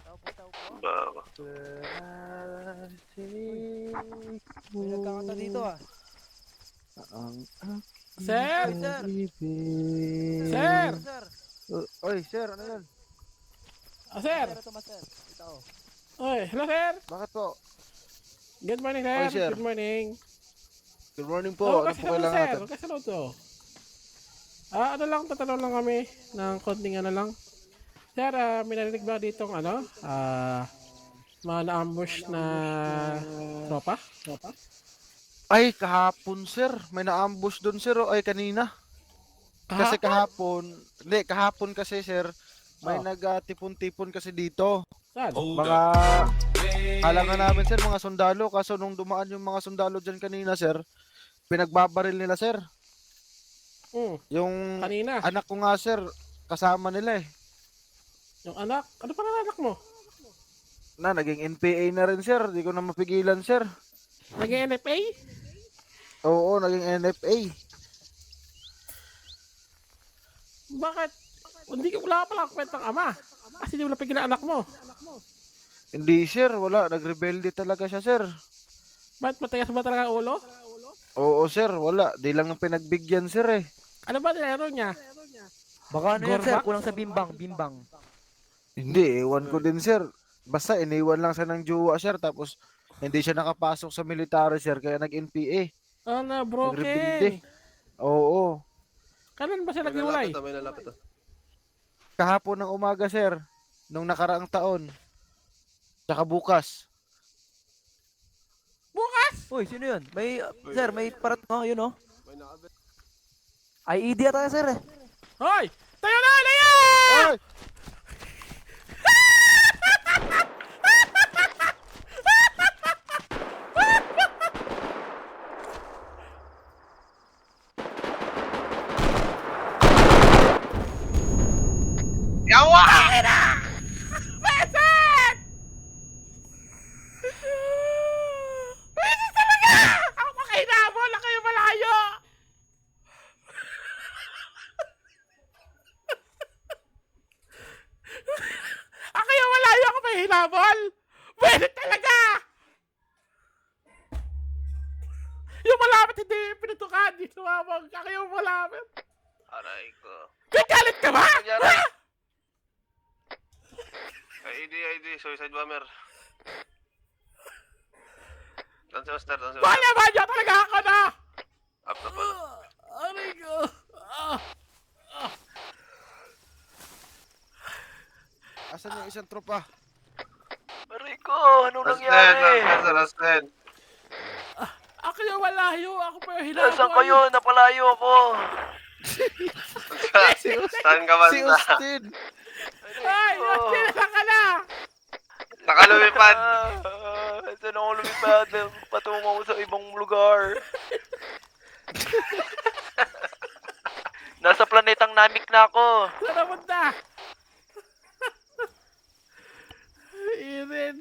Tao po, tao po. Baka. May nagkakanta dito, ah. Sir! Ay, sir! Sir! Sir! Oy, sir, ano yan? Sir! Sir, ito, master. Ito, oh. Oy, hello sir! Bakit po? Good morning sir! Oy, sir. Good morning! Good morning po. Ano kasi po kailangan sir! natin? Huwag kasi to. Tatanong lang kami ng konting ano lang. Sir, may narinig ba ditong ano? Mga na-ambush na tropa? Ay, kahapon, sir. May na-ambush doon, sir. Ay, kanina. Kasi kahapon, hindi, kahapon kasi, sir, may Oh. nagtipon-tipon kasi dito. Saan? Hold Mga, up. halangan namin, sir, mga sundalo. Kaso nung dumaan yung mga sundalo dyan kanina, sir, pinagbabaril nila, sir. Yung Kanina. anak ko nga, sir, kasama nila eh. Yung anak? Ano pa anak mo? Naging NPA na rin, sir. Di ko na mapigilan, sir. Naging NFA? Oo, naging NFA. Bakit? Hindi ko wala pala kwentang ama. Kasi di mo napigilan anak mo. Hindi, sir. Wala. Nagrebelde talaga siya, sir. Ba't matigas ba talaga ang ulo? Oo, sir. Wala. Di lang pinagbigyan, sir eh. Ano ba nilaro niya? Baka ano yan, sir? Gorbak? Kulang sa bimbang. Bimbang. Hindi, ewan ko din, sir. Basta iniwan lang siya ng jowa, sir. Tapos, hindi siya nakapasok sa military, sir. Kaya nag-NPA. Ano, Nagrebelde. broken. Oo. Kailan ba siya naghiwalay? May nalapit, ah. Kahapon ng umaga, sir. Nung nakaraang taon. Tsaka bukas. Bukas! Uy, sino yun? May, sir, may parat, oh, yun, oh. Ay, ID ata, sir, eh. Hoy! Tayo na! Laya! Ay! Beset! Beset talaga! Ako makainabol na kayo malayo! Ako yung malayo, ako may hinabol! Beset talaga! Yung malapit hindi pinitukan, di sumabog. Ako yung malapit. Aray ko. Kagalit ka ba? Nangyari? Ha? ID, suicide bomber. Doon si Master, doon si Mahal Master. na ba niya talaga ako na? Up na pala. Aray ko. Asan yung isang tropa? Aray ko, anong Aslen, nangyari? Aslen. Ako yung malayo, ako pa yung hinabol. Nasaan kayo? Napalayo ako. Saan ka Si banda? Austin! Ay, Justin, saan ka na? Nakalumipad. Saan ako lumipad? Patungo ako sa ibang lugar. Nasa planetang Namek na ako. Saan na punta? Irin.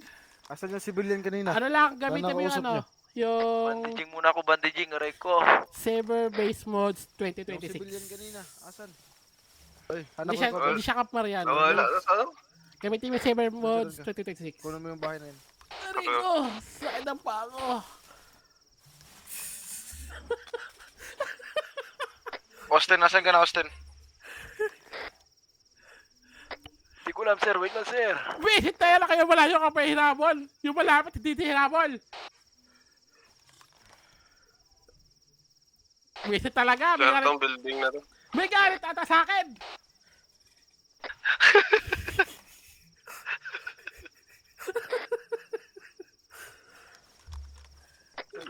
Asan yung civilian kanina? Ano lang, gamitin mo yung nakausap ano? niyo? Yung Bandaging muna ako, bandaging. Aray ko. Saber Base Mods Yung civilian 2026. kanina. Asan? Ay, hanap Hindi siya, ko. hindi siya kapmar yan. Nawala. Ano? Gamitin mo yung Saber Mods doon ka. 2026. Kunin mo yung bahay na yun. Aray ko, saan ang pa ako? Austin, nasan ka na, Austin? Ulam, sir. Wait lang, sir. Visit tayo lang kayo malayo ka pa hinabol. Yung malapit, hindi hinabol. Visit talaga. May Sir, galit, tong building na to. may galit ata sa akin.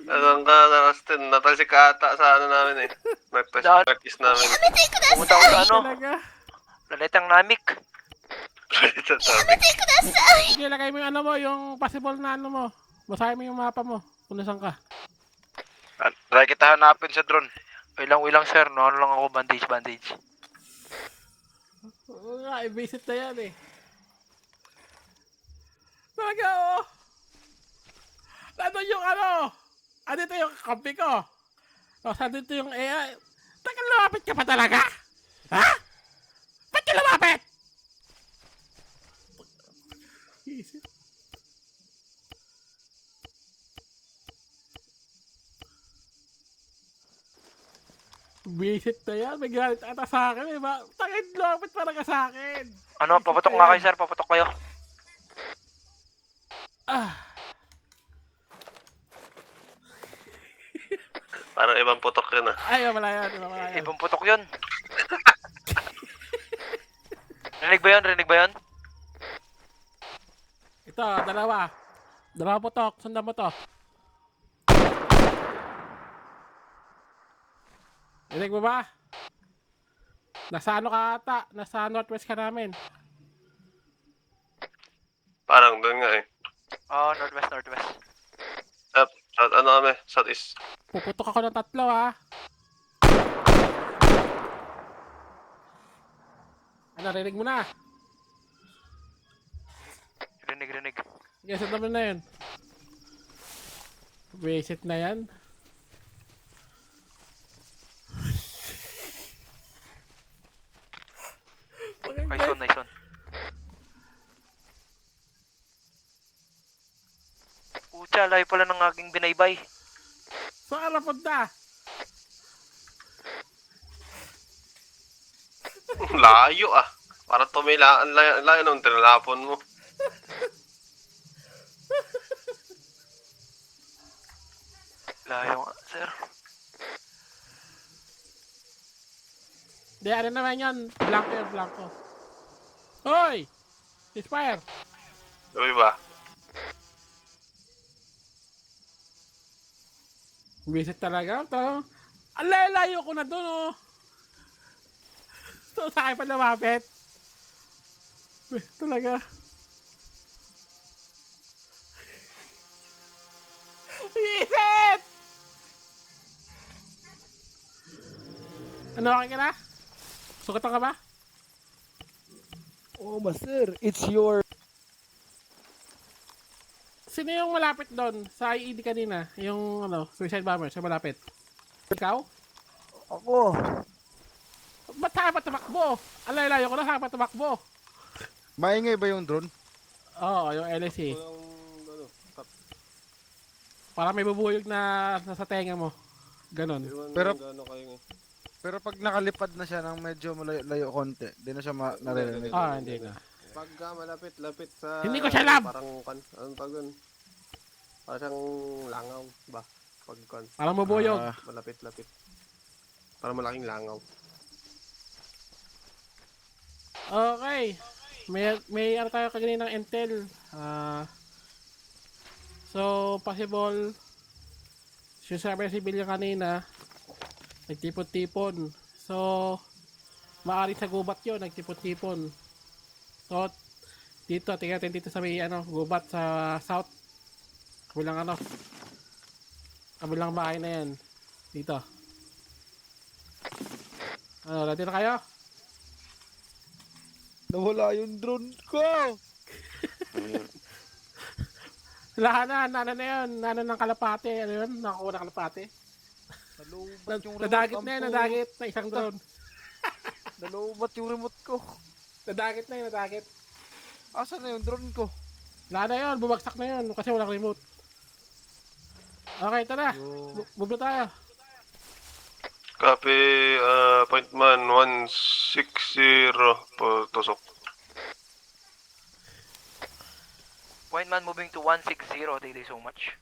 Alam ka, Rustin, natalsik ka ata sa ano namin eh. Northwest namin. Pumunta ako sa ano, Talaga. Planetang Namik. Sa topic. Sige, lagay mo yung ano mo, yung possible na ano mo. Basahin mo yung mapa mo. Kung nasan ka. Try kita hanapin sa drone. Ilang, sir. No, ano lang ako, bandage. Oo nga, i-visit na yan eh. Talaga, oh. Nandun yung ano. Andito yung kampi ko. O, saan dito yung AI. Tagal lumapit ka pa talaga? Ha? Ba't ka lumapit? Isip. Visit na yan. May galit ata sa akin eh. Takit lumapit para ka sa akin. Ano, paputok nga kayo, sir. Paputok kayo. Ah. Parang ibang putok yun ah. Ay, wala yan. Wala yan. Ibang putok yun. Rinig ba yun? Ito, dalawa. Dalawa putok. Sundan mo to. Rinig mo ba? Nasa ano ka ata? Nasa northwest ka namin. Parang doon nga eh. Oh, northwest. South, ano kami? Southeast. Puputok ako ng 3 ha. Ano, rinig mo na. Rinig. Sige, sundan mo na yun. Visit na yan. Nice one. Pucha, layo pala ng aking binaybay. Saan ka punta? Layo ah. Parang tumilaan layo nung tinalapon mo. Layo nga, sir. Di, ano naman yun? Blanco yun, blanco. Hoy! Ceasefire! Sabi ba? Visit talaga. Talagang, ang layo ko na dun, oh. So, sa akin pa lumapit. Talaga. Visit! Ano, okay ka na? Sugatan ka ba? Oh, master. It's your... Sino yung malapit doon sa IED kanina? Yung ano, suicide bomber, siya malapit. Ikaw? Ako. Ba't saan pa tumakbo? Ang layo ko na, saan pa tumakbo? Maingay ba yung drone? Oo, yung LSE. Parang may bubuyog na nasa tenga mo. Ganon. Pero pag nakalipad na siya ng medyo malayo konti, di na siya naririnig. Ah, hindi na. Pagka malapit sa... Hindi ko siya alam! Parang, anong tawag yun? Parang siyang langaw ba? Pagkan, Parang bubuyog. malapit-lapit. Parang malaking langaw. Okay. May ano tayo kanina ng intel. So, possible, sabi si Bilya kanina, nagtipon-tipon. So, maaari sa gubat yun, nagtipon-tipon. So, dito, tingnan natin dito sa may gubat sa south. Kabilang kabilang bahay na yan. Dito. Ready na kayo? Nawala yung drone ko! Lahat na yun. Nana ng kalapate. Ano yun? Nakakuha ng kalapate. Nalubat yung Nadagit remote na yun. ang Nadagit na isang drone. Nalubat yung remote ko. Nadagit na yun. Nadagit. Asan na yung drone ko? Wala na yun. Bumagsak na yun. Kasi walang remote. Okay, tara. Move na tayo. Copy, point man 160. Tusok. Point man moving to 160. Thank you so much.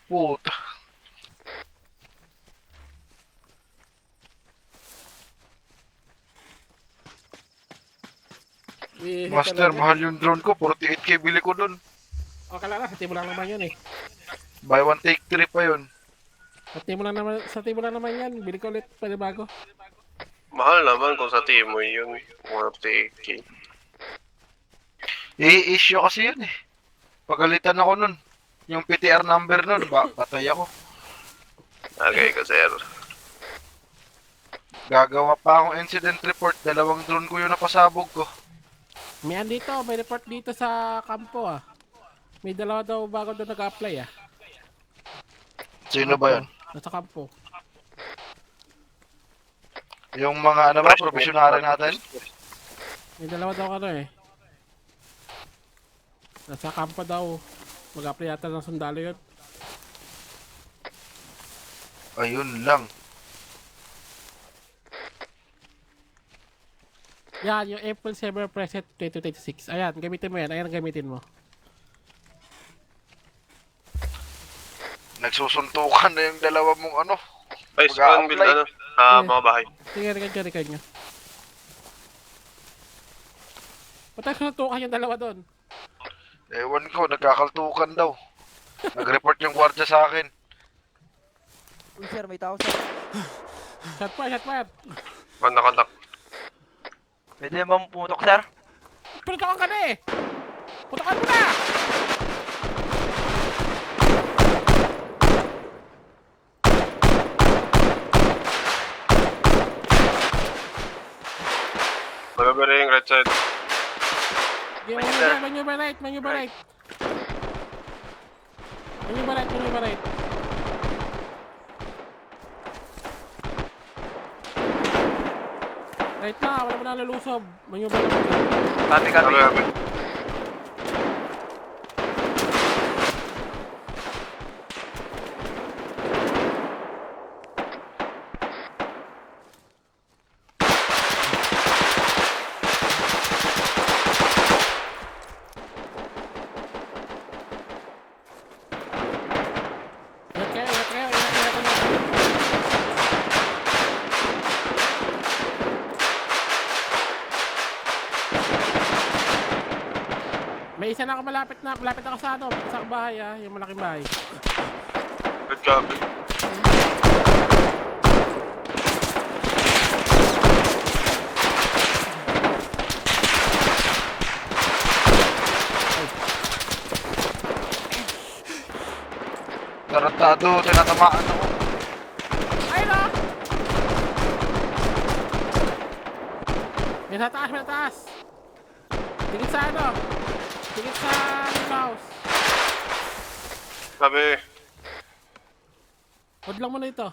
Puta. Master, mahal yung drone ko. 48k bili ko dun. Okay lang, sa timo lang naman yun eh. Buy one take 3 pa yun. Sa timo lang naman yan. Bili ko ulit, pwede bago. Mahal naman kung sa team mo yun. 158k. I-issue kasi yun eh. Pagalitan ako nun. Yung PTR number nun, patay ako. Okay ka, sir. Gagawa pa akong incident report. 2 drone ko yung napasabog ko. May andito, may report dito sa kampo ah. May 2 daw bago doon nag-apply ah. Sino ba yun? Nasa kampo. Yung mga ano ba, provisionary natin? May 2 daw ano eh. Nasa kampo daw. Mag-apply yata ng sundalo yun. Ayun lang. Yan, yung April 7 Preset 2026. Ayan, gamitin mo yan. Ayan ang gamitin mo. Nagsusuntukan na yung 2 mong ano. Ay, spawn build ano? Mga bahay. Sige, record nyo. Patay suntukan yung 2 doon. Ewan ko, nagkakaltukan daw. Nag-report yung gwardiya sa akin. Uy, sir, may tao, sir. Shot fire. Nakadak. Pwede naman putok, sir? Putukan ka na eh! Putukan mo na! Magabari yung right side. Menu by right. Menu by right. Right na, wala mo na lulusob. Menu by right. Copy. Ingat kayo. May isa na ako malapit ako sa ano, sa bahay ah, yung malaking bahay. Good copy. Tarantado, tinatamaan ako. Ayun o! May nataas. Tingin sa ano? Tingin sa mouse. Sabi, Huwag lang muna ito.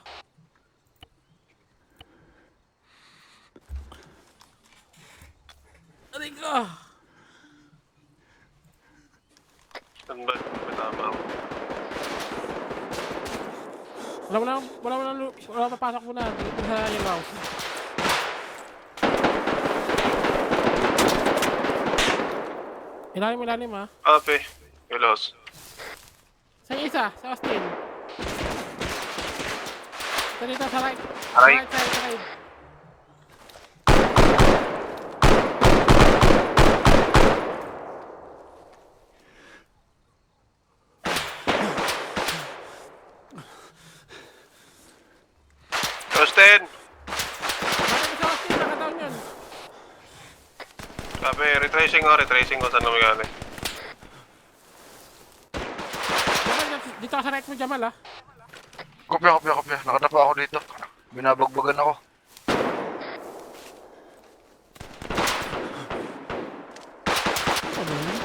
Aray ko! saan ba? May tama ako. Wala papasok muna. Dito sa yung mouse. Ilalim ha. Copy. Kilos. Sa isa, sa Austin. Ito dito sa right. Aray. Sa right. Justin! Bakit sa Austin? Nakadown yun. Sabi, retracing ko. Saan na magaling? Jamal, dito ka sa right mo, Jamal ha. Kopya. Nakadapa ako dito. Binabagbagan ako. Ano yun?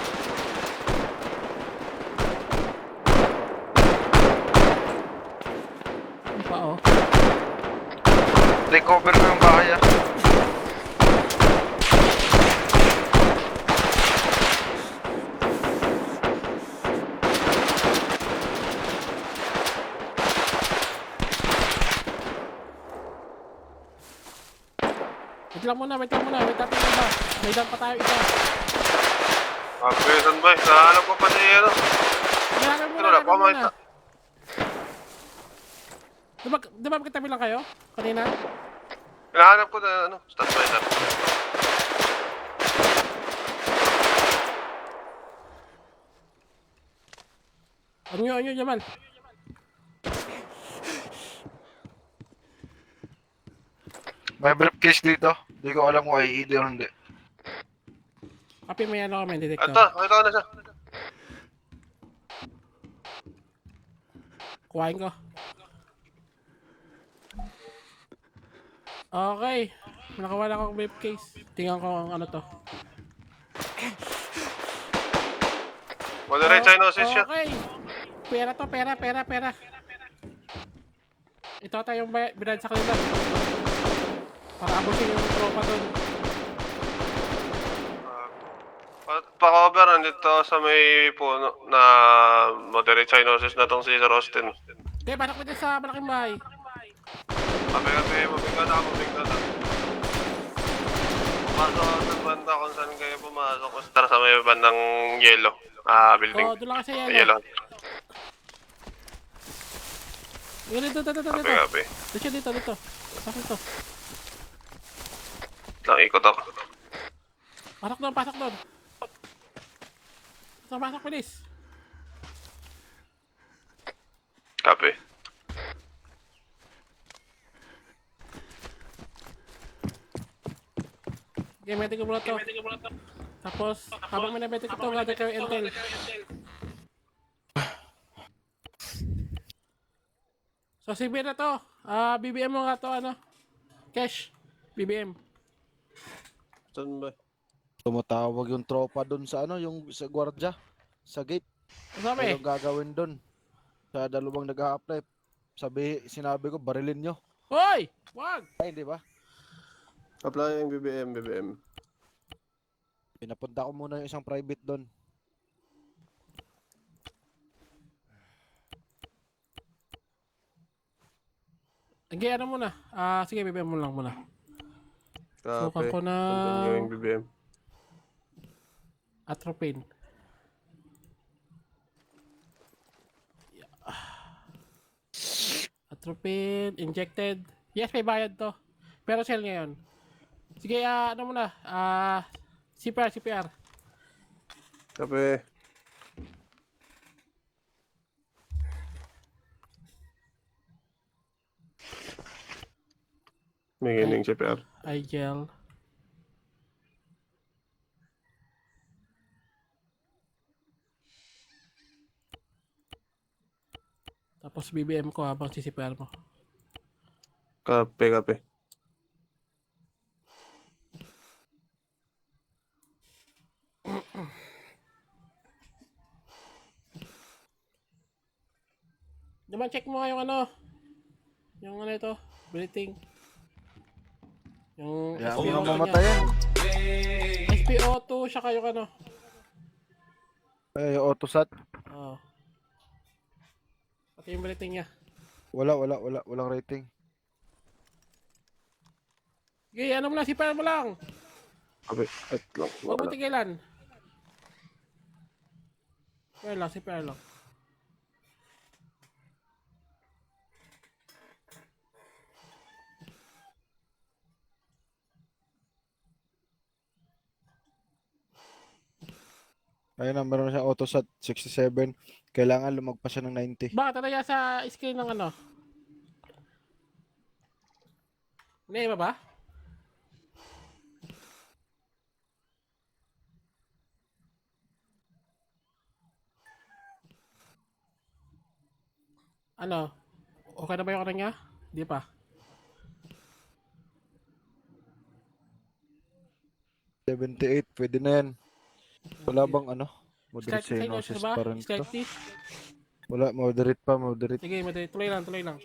Ano pa oh? Take over ko yung bahay ah. Wait lang muna. Wait natin iba. May down pa tayo isa. Copy, standby. Nahanap ko pa si ano. Kailangan mo Ano na, pamakita. Di ba magkatabi lang kayo? Kanina? Hinahanap ko na ano, standby sir. Anyo, Jamal. May briefcase dito. Hindi ko alam kung IED o hindi. Kapi may ano kami, detector. Ito, makita ko na siya. Kuhain ko. Okay. Nakawala akong briefcase. Tingnan ko ang ano to. Moderate cyanosis siya. Okay. Pera to, pera. Ito tayong binad sa kanila. Para abusin yung tropa doon. Pa-cover, nandito sa may puno na moderate cyanosis na tong si Sir Austin. Okay, banak mo dyan sa malaking bahay. Kape, mabigla na. Pumasok ako sa banda kung saan kayo pumasok. Basta sa may bandang yellow. Building. Oh, doon lang kasi yan. Yellow. Dito. Kape. Dito. Pasok dito. Lang ikot ako. Pasok doon. Pasok, bilis. Kape. Okay, medyo ko muna to. Tapos, habang minabete ko to, gather kayo intel. So, CB na to. BBM mo nga to, ano? Cash. BBM. Standby. Tumatawag yung tropa doon sa ano, yung sa gwardya. Sa gate. Ano sabi? Anong gagawin doon? Sa dalawang nag-a-apply. Sinabi ko, barilin nyo. Hoy! Wag! Ay, di ba? Apply yung BBM. Pinapunta ko muna yung isang private doon. Sige, ano muna? Sige, BBM mo lang muna. Sukan Copy. ko na Continue yung BBM. atropine. Atropine, injected. Yes, may bayad to. Pero sell ngayon. Sige, ano muna? CPR. Copy. May gining CPR. iGel. Tapos BBM ko habang CPR mo. Copy. Naman check mo nga yung ano. Yung ano ito. Breathing. Yung Kaya SPO2 ang niya. mamatayan. SPO2 siya kayo ano. Ay, autosat. Oo. Pati yung breathing niya. Walang rating. Sige, ano mo lang, CPR mo lang. Copy. At lang. Huwag mo Wala. tigilan. CPR lang. Ayun na, meron na siyang autosat 67. Kailangan lumagpas siya ng 90. Bakit tataya sa screen ng ano? Hindi ba? Ano? Okay na ba yung kanya? Di pa. 78, pwede na yan. Wala bang ano? Moderate Start cyanosis ba? pa rin to. Start this? Wala, moderate. Sige, tuloy lang.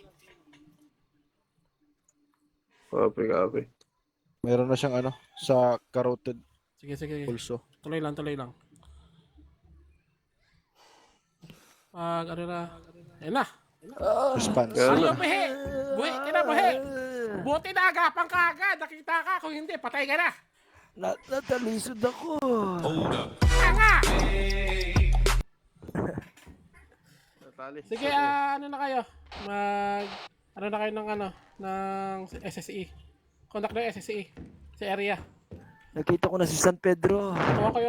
Copy. Meron na siyang ano, sa carotid Sige. pulso. Tuloy lang. Pag ano na. Ayun na. Response. Ganun Ayaw, na. pehe! Buhi, buhi! Buti na agapang ka agad. Nakita ka. Kung hindi, patay ka na. Natalisod ako. Hold up. nga! Natali. Sige, ano na kayo? Ano na kayo ng ng SSE. Contact ng SSE sa area. Nakita ko na si San Pedro. Nakuha ko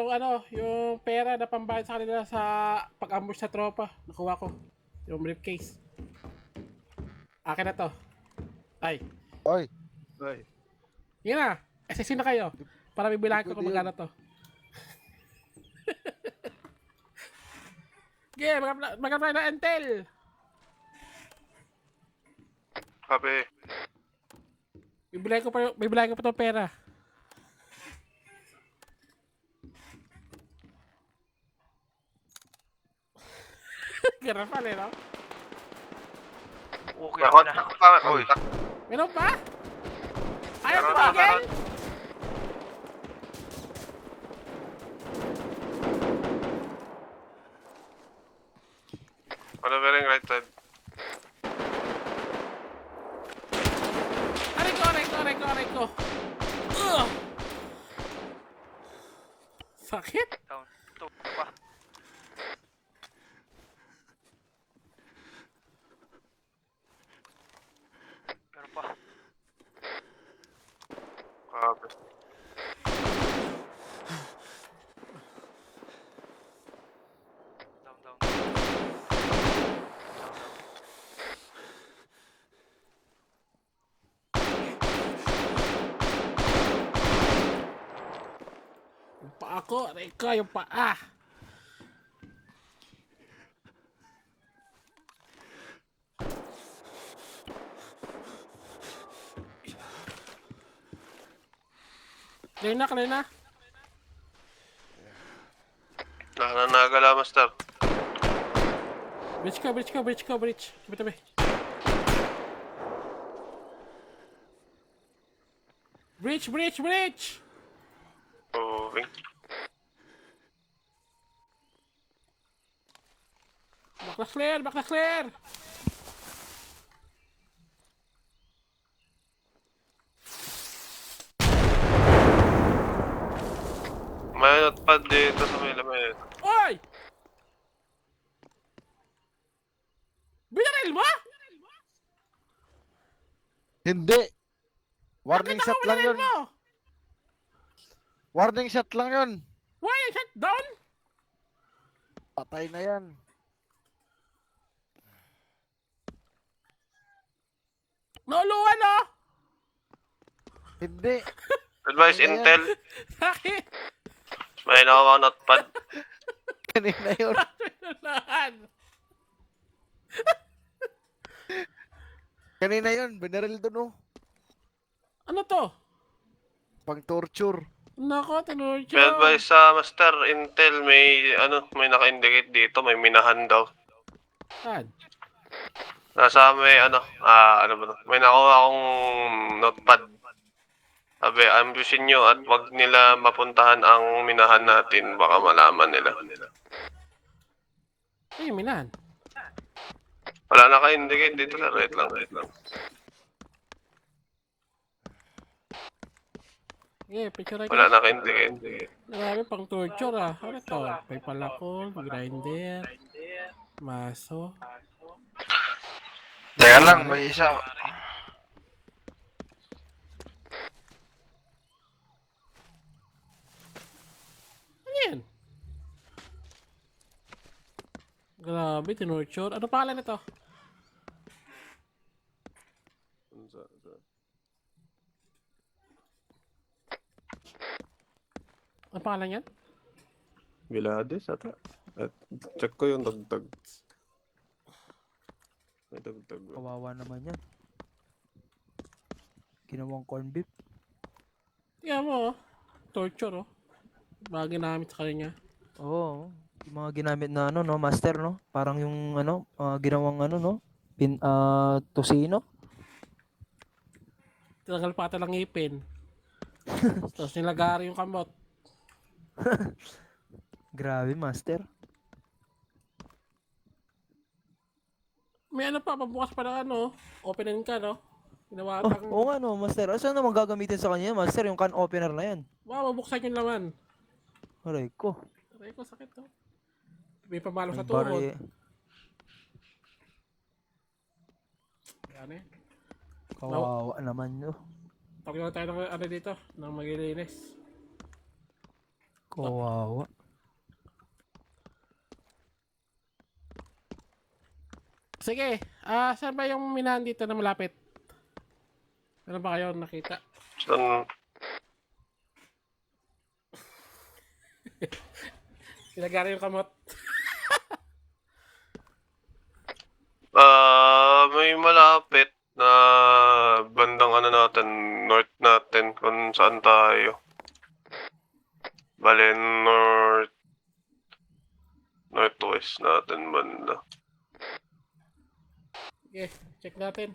yung pera na pambayad sa kanila sa pag-ambush sa tropa. Nakuha ko. Yung briefcase. Akin na to. Ay. Oy, Ay. Yun na. SSE na kayo. Para bibilahan ko kung magkano to. Sige, magkano tayo ng Intel. Copy. Bibilahin ko pa itong pera. Ganun pala, no? Okay ako na. Uy. Meron pa? Ayaw Meron, tumigil? meron. Maneuvering right side. Aray ko. Ugh! Sakit? Down. Ito pa. Meron pa. Copy. Down. Down. Yung paa ko, aray ko, yung paa. Kanina. Nananagala, master. Bridge ko. Tabi. Bridge! Moving. Back na clear! May notepad dito sa may lamay. Oy! Binaril mo? hindi. Warning Bakit shot ako lang binaril yun. mo? Warning shot lang yun. Why you shut down? Patay na yan. Nauluan oh! Hindi. Advice Ano yan? intel. Sakit! May nakuha notepad. Kanina yun. Nauluan! Kanina yun. Binaril dun oh. Ano to? Pang torture. Nako, tinurcho. May advice sa master intel. May naka-indicate dito. May minahan daw. Saan? Nasa may ano ba to? May nakuha akong notepad. Sabi, ambushin nyo at wag nila mapuntahan ang minahan natin. Baka malaman nila. Ay, minahan. Wala naka-indicate dito sir. Wait lang. Sige, picture Wala naka-indicate. Marami pang torture ah. Ano to? May palakol, grinder, maso. Teka lang, may isa. Ano yan? Grabe, tinurture. Ano pangalan nito? Ano pangalan yan? Bilades ata. At check ko yung dagdag. May dagdag. Kawawa naman yan. Ginawang corn beef. Tingnan mo oh. Torture oh. Mga ginamit sa kanya. Oo. Yung mga ginamit na no, master no. Parang yung ginawang no. Tosino. Tinagal pa ata lang ngipin. Tapos nilagari yung kamot. Grabe, master. May ano pa, pabukas pa ng openin ka no. Ginawa atang, Oo nga no, master. Saan naman gagamitin sa kanya, master? Yung can opener na yan. wow, mabuksan yung laman. Aray ko. Aray ko, sakit to. May pamalo sa May tuhod. bari. Ano eh. Kawawa naman yun. Tawag na tayo ng ano dito, ng maglilinis. Kawawa. Sige, saan ba yung minahan dito na malapit? Ano ba kayo nakita? Saan? Pinagara yung kamot. May malapit na bandang ano natin, north natin, kung saan tayo. Bale, northwest natin banda. Sige, check natin.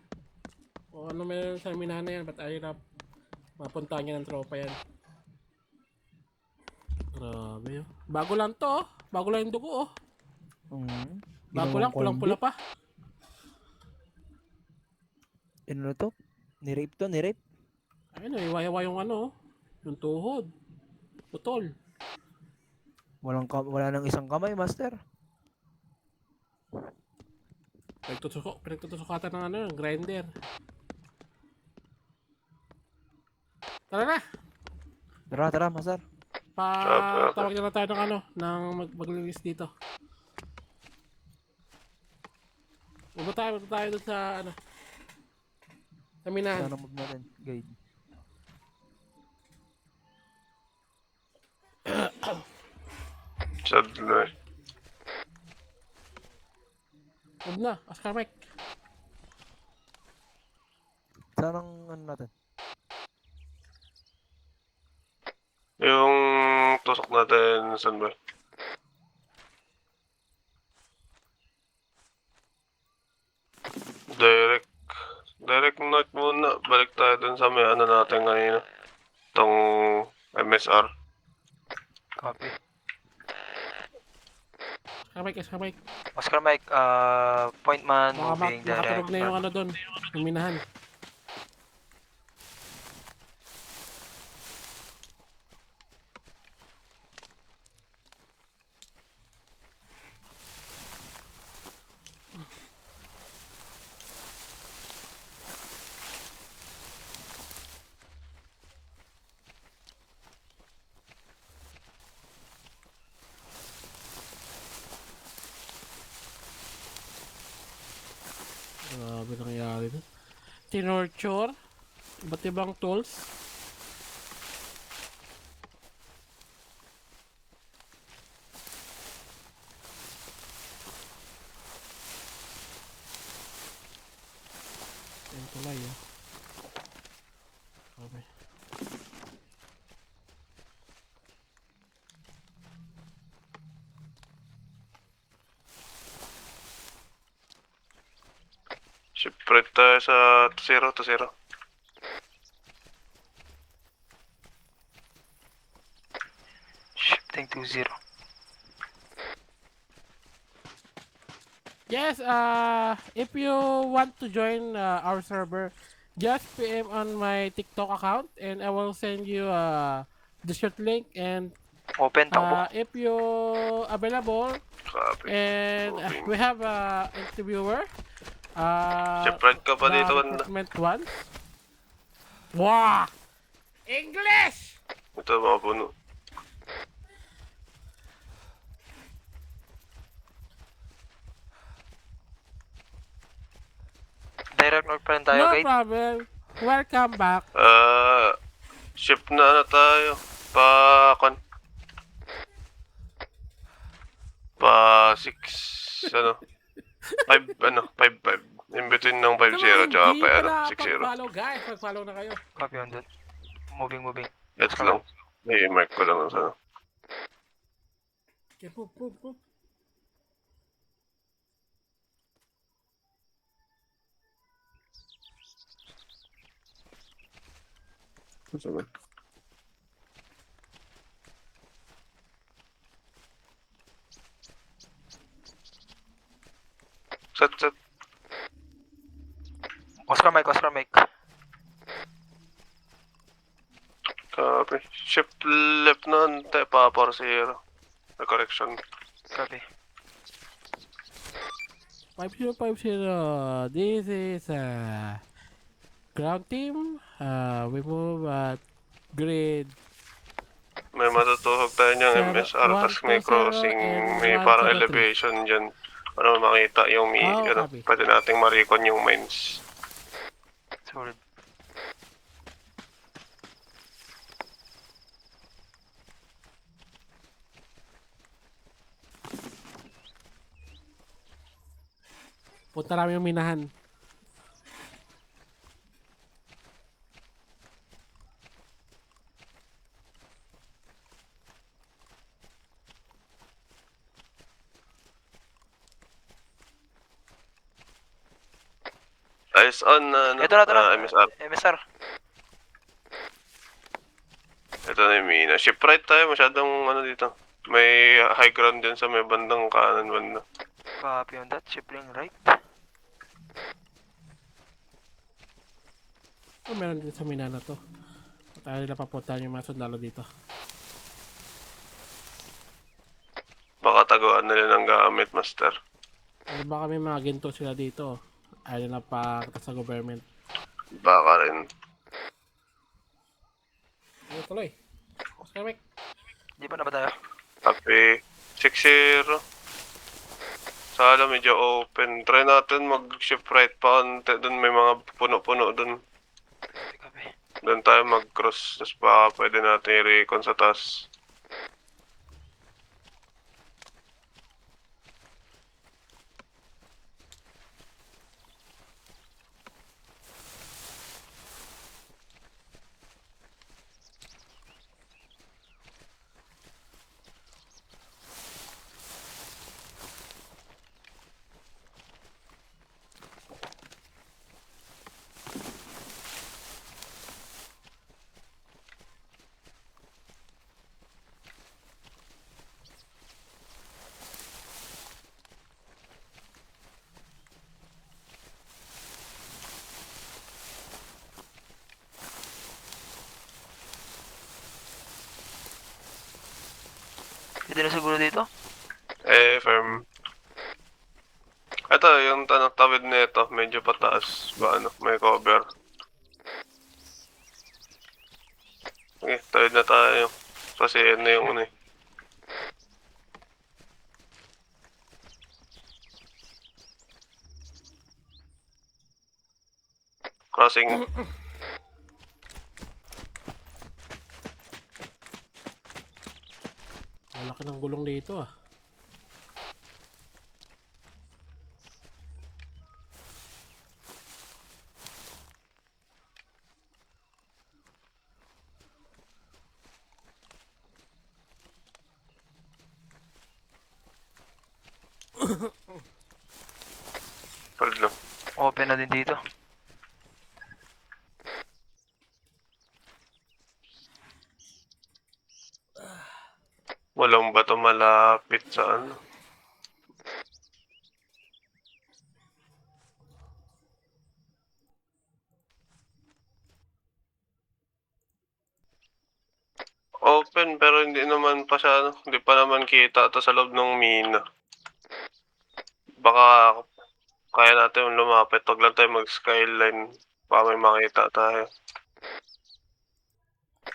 O ano meron sa minahan na yan, ba't ayaw na mapuntahan niya ng tropa yan. Grabe oh. Bago lang to oh. Bago lang yung dugo oh. Bago lang, pulang-pula pa. Ano to? Nirape to, nirape? Ayun oh, iwayawa yung ano oh. Yung tuhod. Putol. Wala nang isang kamay, master. Pinagtutusukatan ng ano, ng grinder. Tara na! Tara, master. Tawag na lang tayo ng ano, ng maglinis dito. Punta tayo dun sa ano, sa minahan. Sana move natin, guide. Sadly. Huwag na, Oscar Mike. Saan ang ano natin? Yung tusok natin, saan ba? Direct north muna. Balik tayo dun sa may ano natin kanina. Itong MSR. Copy. Oscar Mike. Oscar Mike, point man, Baka moving direct. makatulog na yung ano dun, yung minahan. Grabe nangyari doon. Tinorture. Iba't ibang tools. Yung tulay ah. Okay. Shipwreck tayo sa 0 to 0. Shifting to 0. Yes, if you want to join our server, just PM on my TikTok account and I will send you the short link and Open, takbo. if you available Copy. and Moving. we have a interviewer. Shipwreck ka pa dito, banda. recruitment one. Wow! English! Ito mga puno. Direct north pa rin tayo, No guide. problem. Welcome back. Ship na ano tayo. Pa 6 ano 5 ano 5 in between ng 5-0 tsaka pa ano 6-0. Pag-follow guys, pag-follow na kayo. Copy on that. Moving. Let's lang. May mark ko lang sa ano. Okay, move. Sabi. Set. Oscar Mike. Copy. Ship left na ante pa 0. correction. Copy. 5050, this is ground team. We move at grid May matutuhog tayo niyang MSR, tapos may 120 crossing, and may parang 103. elevation dyan. Para makita yung Copy. pwede nating marikon yung mines. Solid. Punta namin yung minahan. Eyes on, Ito na. MSR. MSR. Ito na yung mina. Ship right tayo, masyadong dito. May high ground din sa may bandang kanan banda. Copy on that. Shipling right. Oh, meron din sa minahan na to. Tayo nila papuntahan yung mga sundalo dito. Baka taguan nila ng gamit, master. Ay, baka may mga ginto sila dito. Ayaw na pakita sa government. Baka rin. Ano tuloy? Oscar Mike. Di ba na ba tayo? Happy 6-0. Sala medyo open. Try natin mag-shift right pa konti. Doon may mga puno-puno doon. Copy. Doon tayo mag-cross. Tapos baka pwede natin i-recon sa taas. Pwede na siguro dito? Firm. Ito, yung tawid nito, medyo pataas ba may cover. Okay, tawid na tayo. Kasi ano yung Crossing. Malaki ng gulong dito ah. Hold lang. Open na din dito. Walang bato malapit sa Open pero hindi naman pa siya hindi pa naman kita to sa loob ng mina. Baka kaya natin lumapit, wag lang tayo mag-skyline para may makita tayo.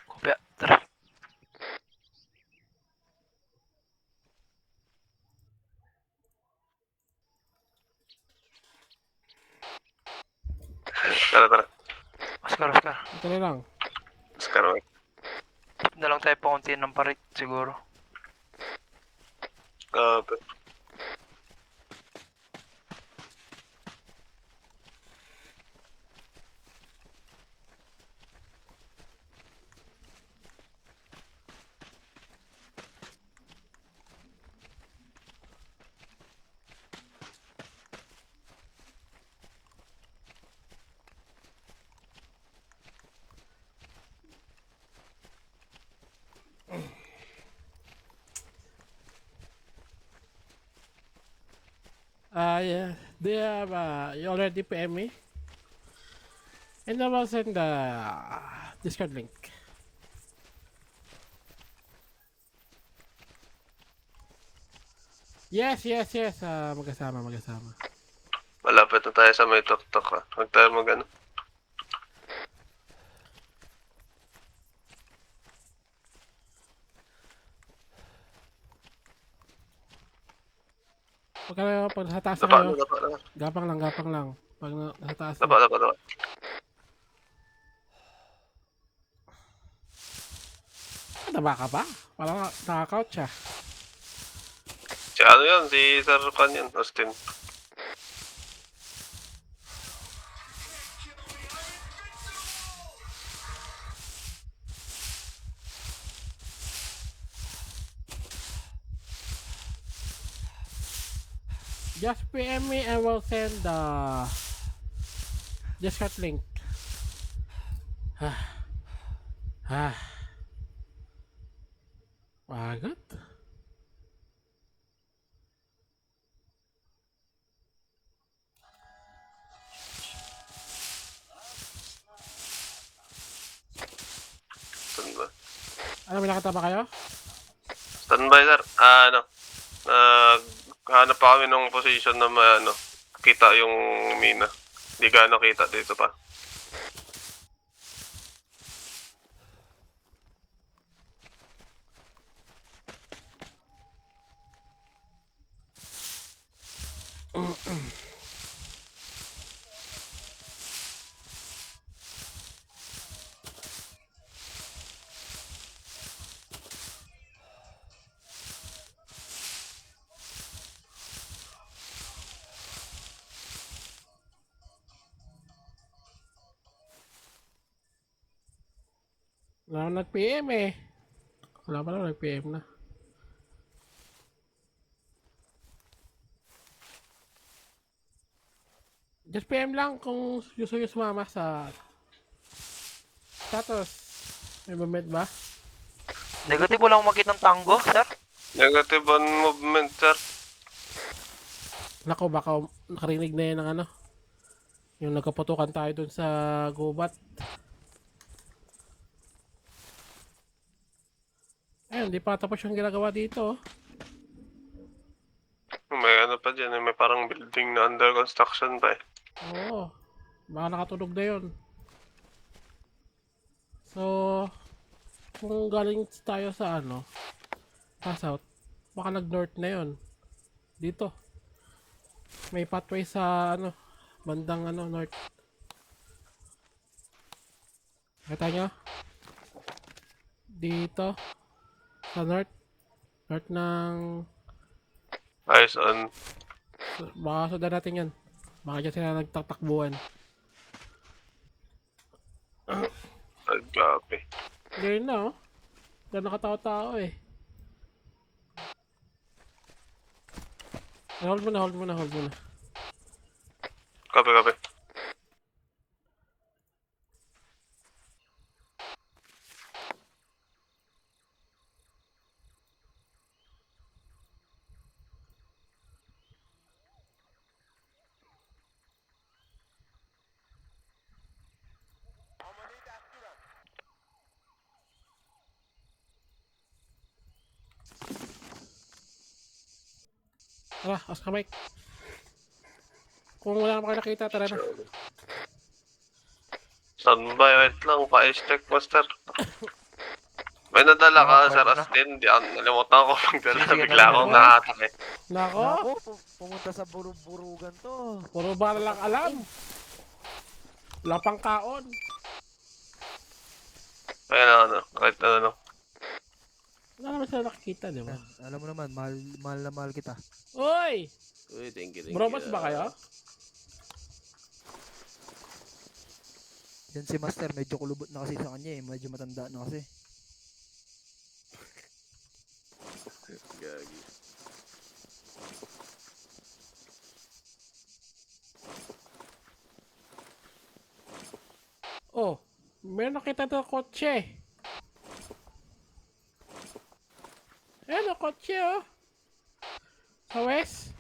Kopya. Tara. Tara. Oscar. Ito na lang. Oscar, Tip na lang tayo paunti ng parit siguro. Copy. Yeah. They have, you already PM me? And I will send the Discord link. Yes, yes, yes. Magkasama, magkasama. Malapit na tayo sa may tuktok ha. Huwag tayo mag-ano. Pag, pag nasa taas na Dapa, kayo, dapa, dapa. gapang lang, gapang lang. Pag nasa taas Dapa, na. dapa, dapa. Taba ka ba? Parang nakaka-couch siya. Si ano yun? Si Sir Kwan yun, Austin. Just PM me and we'll send the Discord link. Pagod. Standby. Ano, may nakita ba kayo? Standby, sir. Ano? Naghanap pa kami ng position na ano, kita yung mina. Di gaano kita dito pa. Wala akong nag-PM eh. Wala pa lang nag-PM na. Just PM lang kung gusto nyo sumama sa status. May moment ba? Negative wala akong makita ng tango, sir. Negative on movement, sir. Nako, baka nakarinig na yan ng ano. Yung nagkaputukan tayo dun sa gubat. Ayun, di pa tapos yung ginagawa dito. May ano pa dyan, may parang building na under construction pa eh. Oo. Baka nakatunog na yun. So, kung galing tayo sa ano, sa south, baka nag-north na yun. Dito. May pathway sa ano, bandang ano, north. Kita nyo? Dito. Sa north. North ng... Eyes on. Baka sundan natin yan. Baka dyan sila nagtatakbuhan. Nag-copy. Ganyan na oh. Ganyan nakatao-tao eh. Hold mo na, hold mo na, hold mo na. Copy, copy. Tara, Oscar Mike. Kung wala naman kayo nakita, tara na. Standby, wait lang. Pa-ice check, master. May nadala ka, Okay Sir na. Austin. Di ako nalimutan ko magdala. Sige, Bigla akong nakatak eh. Nako, Nako, pumunta sa burugan to. puro ba lang alam. Wala pang kaon. Ayun ano, kahit ano. Wala naman sila nakikita, di ba? Alam mo naman, mahal na mahal kita. Uy! Uy, thank you. Bromos ba kayo? Yan si Master, medyo kulubot na kasi sa kanya eh. Medyo matanda na kasi. Gagi. Oh, meron nakita ito kotse. Ayan o, kotse oh. Sa west.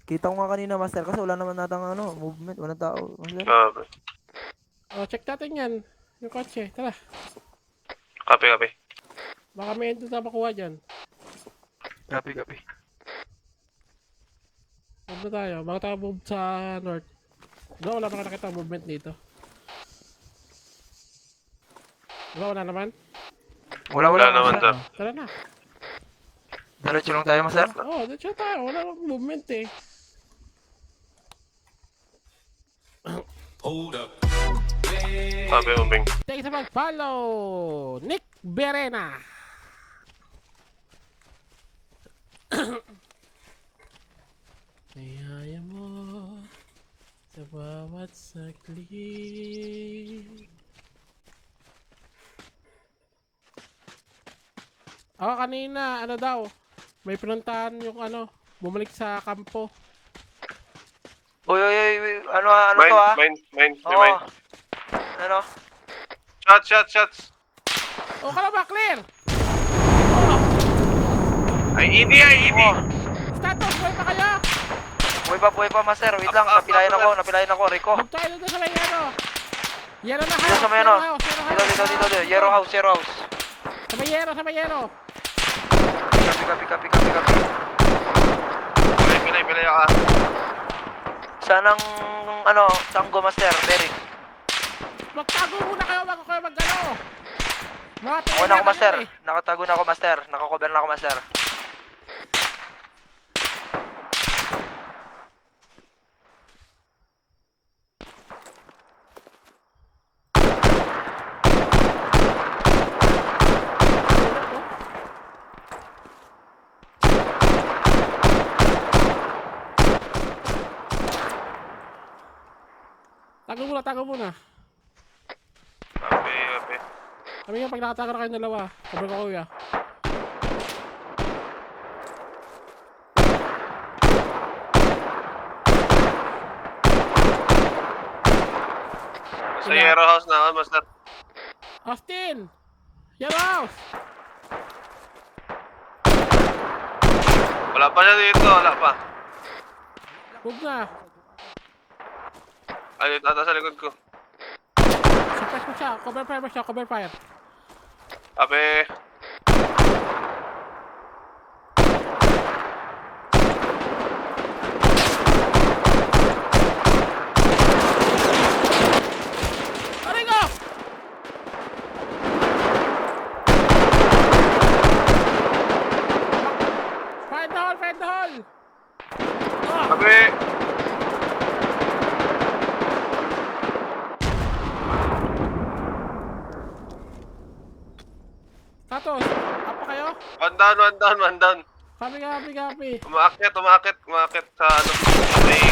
Kita ko nga kanina Master kasi wala naman natang ano, movement, walang tao. Master. Copy. Oh, check natin yan. Yung kotse, tara. Copy, copy. Baka may ento na makuha dyan. Copy, copy. Move na tayo. Bago tayo move sa north. No, wala pa nakita movement dito. Wala naman? Wala, Wala wala, naman, master. sir. Tara na. Diretso lang tayo, master. Oh, dito tayo. Wala namang movement eh. Hold up. Sabi mo, Bing. Thanks sa pag-follow! Nick Berena! Niyaya mo sa bawat saglit. Ako kanina, ano daw, may pinuntahan yung ano, bumalik sa kampo. Uy, uy, uy, uy, ano Mine, to ah? mine, mine, Oo. mine. Ano? Shots. O ka na ba, clear? Ay, hindi. Oh, Status, buhay pa kayo? buhay pa, master. Wait lang, napilayan ako, Rico. Huwag tayo doon sa may yero. Yero na Dito house, sa may yero ano? house, yero Dito, house. dito. Yero house. Sa may yero. Copy. Pilay ka. Sanang, ano, Tango, master. Derek. Magtago muna kayo bago kayo mag-ano. Ako na ako, master. Nakatago na ako, master. Nakakover na ako, master. Tago muna. Sabi. Kami nga pag nakatago na kayong dalawa. Cover ko kuya. Sa Yero House na ako, master. Austin! Yero house! Wala pa siya dito, wala pa. Huwag na. Ay, dito ata sa likod ko. Suppress mo siya. Cover fire. Sabi. Arigo! Find the hole! Oh, Sabi. Status! Up pa kayo? One down. Copy. Umaakit sa ano. May...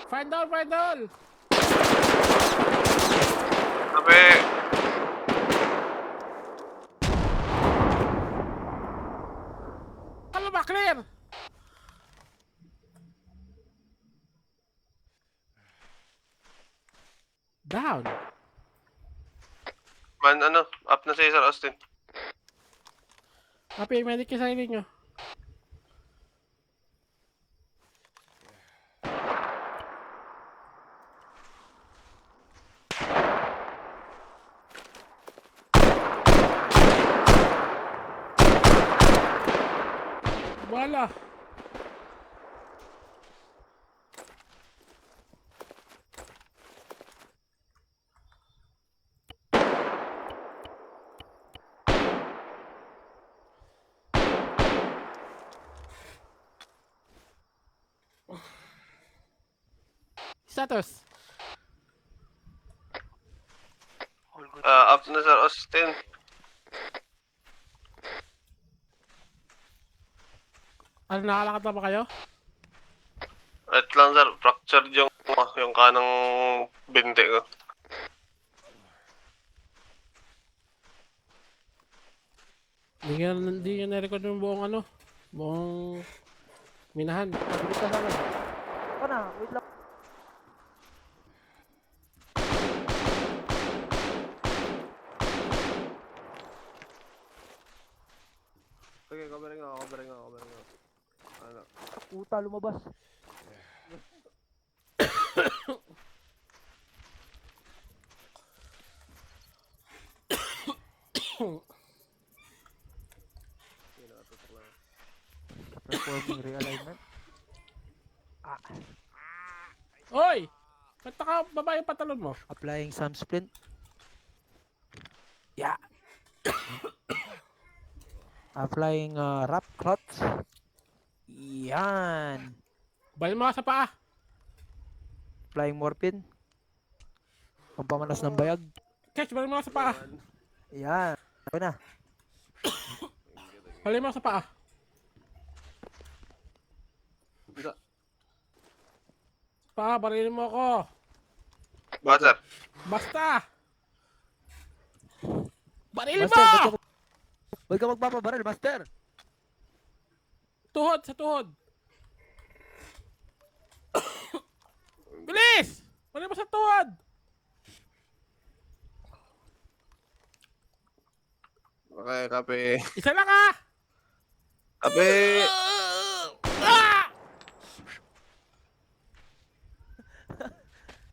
Find all! Sabi. Ano ba, clear? Down. Man, ano, up na si Sir Austin. Copy, medic yung sarili nyo. Wala. Status. All good. Up na Sir Austin. Ano, nakalakad na ba kayo? At lang sir, fractured yung kanang binte ko. Hindi nyo na-record yung buong ano, buong minahan. Bilis ka sana. Ako na, wait lang. Okay, covering ako. Ano? Puta, lumabas. baba yung pantalon mo. Applying some splint. Yeah. Applying wrap cloth. Yan. Balin mo ka sa paa. Applying morphine. Pampamanas ng bayag. Catch, balin mo ka sa paa. Yan. Okay na. Balin mo ka sa paa. Bisa. Paa, barilin mo ako. Bakit, sir? Basta! Barilin mo! Master, ba't ka magpapabaril, Master? Tuhod, sa tuhod. Bilis! Barilin mo sa tuhod. Okay, kape. Isa lang ah! Kape! Ah!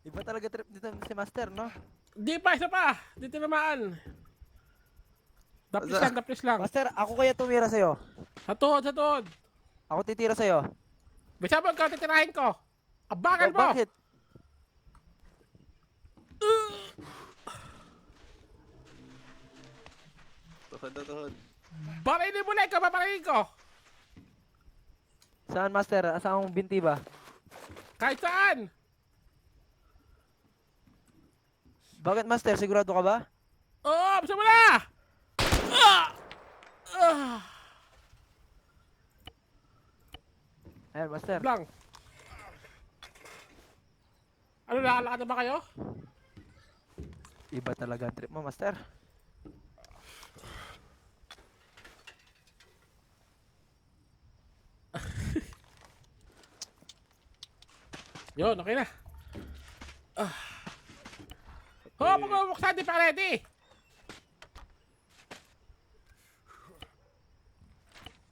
Iba talaga trip dito si Master, no? Di pa, isa pa. Di tinamaan. Dapis lang. Master, ako kaya tumira sa'yo. Sa tuhod, sa tuhod. Ako titira sa'yo. Bisa mo, ikaw titirahin ko. Abagal mo. Bakit? Tuhod. Barilin mo na, ikaw paparilin ko. Saan, Master? Saan ang binti ba? Kahit saan. Bakit, Master? Sigurado ka ba? Oo, bisa mo na. Ah! Ah! Ayan, Master. Lang. Ano, nakalakad na ba kayo? Iba talaga ang trip mo, Master. Yun, okay na. Oh, magbubuksan, di pa ready.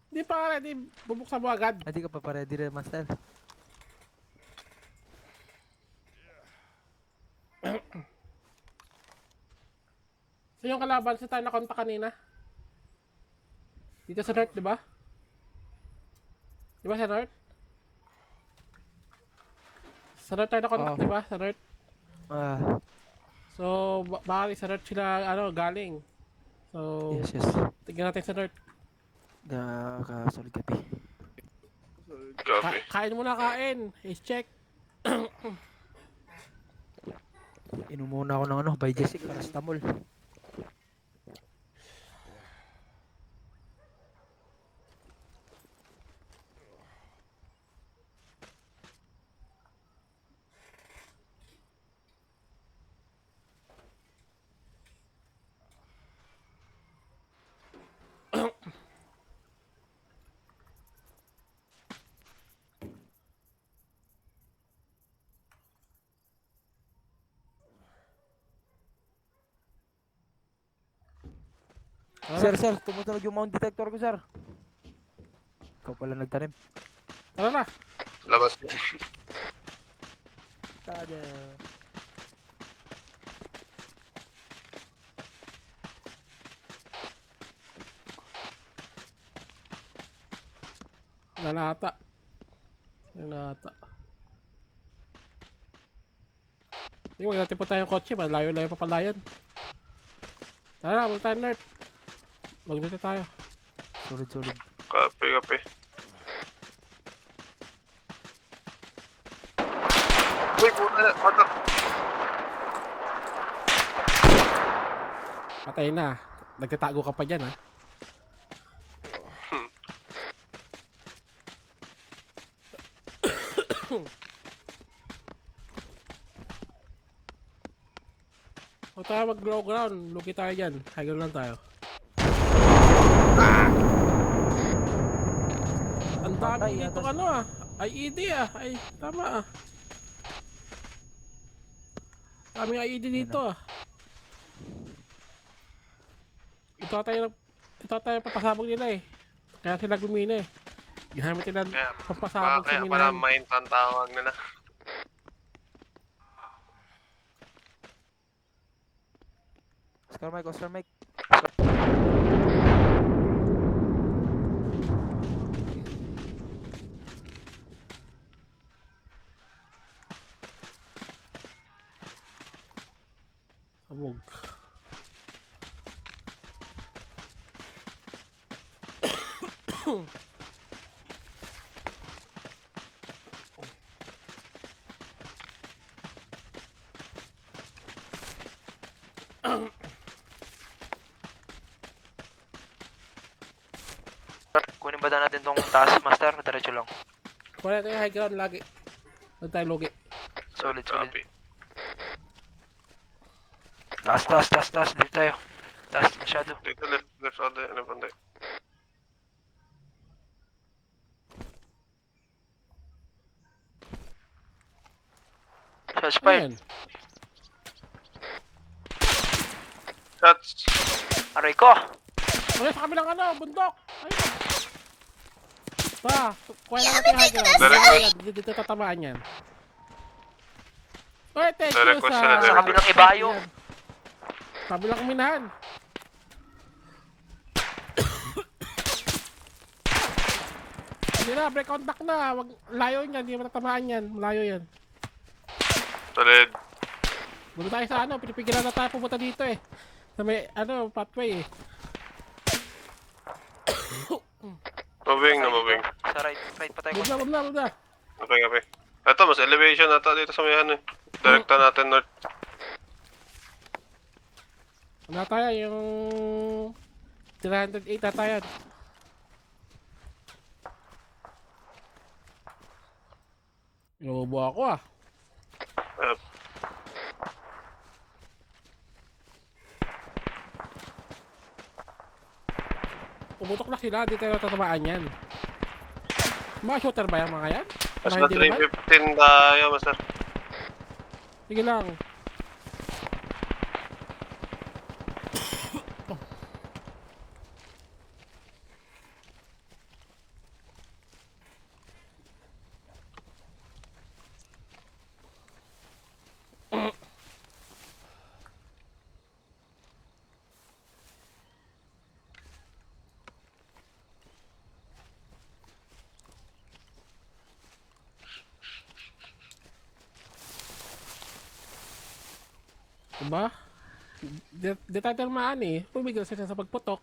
Di pa ready, bubuksan mo agad. Hindi ka pa pa-ready rin, Master. So yung kalaban sa tayo nakonta kanina. Dito sa north, di ba? Di ba sa north? Sa north tayo nakontak, Oo. di ba? Sa north. Ah, So, baka sa north sila, galing. So, yes. tignan natin sa north. Nakakasolid kape. Kape. Kain muna, kain. Is check. Inom muna ako ng ano, Bijesik, paracetamol. Sir, tumutunog yung mount detector ko, sir. Ikaw pala nagtanim. Tara na. Labas. Tada. Nanata. Nanata. Hindi, huwag natin po tayong kotse. Malayo-layo pa pala yan. Tara na, huwag tayo nerd. Mag-nerd tayo. Solid. Kape. Uy, puta na. Patay na. Nagtatago ka pa dyan, ha? Huwag tayo mag-low ground. Lugi tayo dyan. High ground lang tayo. Ang dami Patay, dito atas. ano ah. IED ah. Ay, tama ah. Daming IED dito ah. Ito tayo papasabog nila eh. Kaya sila gumina eh. Ginamit nila Kaya, papasabog sa kaya pala minahan. main ang tawag nila. Oscar Mike. Amog. Kunin ba na natin tong taas, Master? Diretso lang. Wala tayo high ground lagi. Huwag tayo lugi. Solid, solid. Copy. Taas, taas, taas, taas. Dito tayo. Taas, masyado. Dito, left side, ano banda. Shots fired. Ayan. Shots! Aray ko! Wala sa kabilang ano, bundok. Ayun. Pa, kuha lang natin yung high ground. Direct Ayan, dito tatamaan yan. Oy, thank you Direct question na, sa... direct Sa kabilang ibayo. Ayan. Kabilang uminahan. Hindi na, break contact na. Wag, layo yan, hindi matatamaan yan. Layo yan. Solid. Muna tayo sa ano, pinipigilan na tayo pumunta dito eh. Sa may, ano, pathway eh. Moving na, moving. Sa right, right pa tayo. Move na. Okay. Ito, mas elevation ata dito sa may ano eh. Direkta natin north. Ano tayo, yung... 308 na tayo. Inuubo ako ah. Pumutok na sila, di tayo tatamaan yan. Mga shooter ba yan mga yan? Mas Mga na hindi naman? 315 tayo, master. Sige lang. Diba? Di tayo tinamaan eh. Pumigil sila sa pagputok.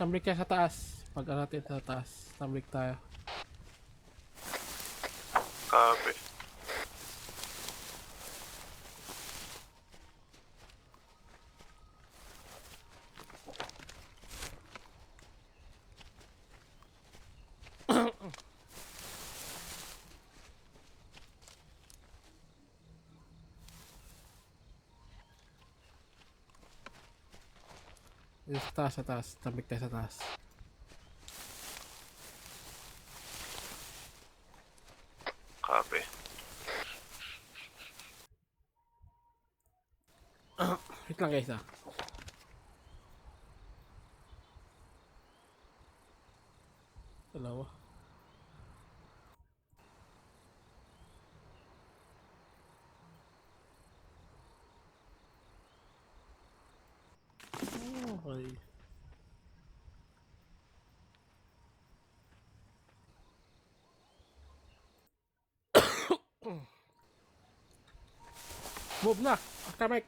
Sambrik kaya sa taas. Pag natin sa taas, sambrik tayo. Copy. Dito sa taas. Sambrik tayo sa taas. Copy. Wait lang guys ah. Dalawa. Okay. Move na! Kamek!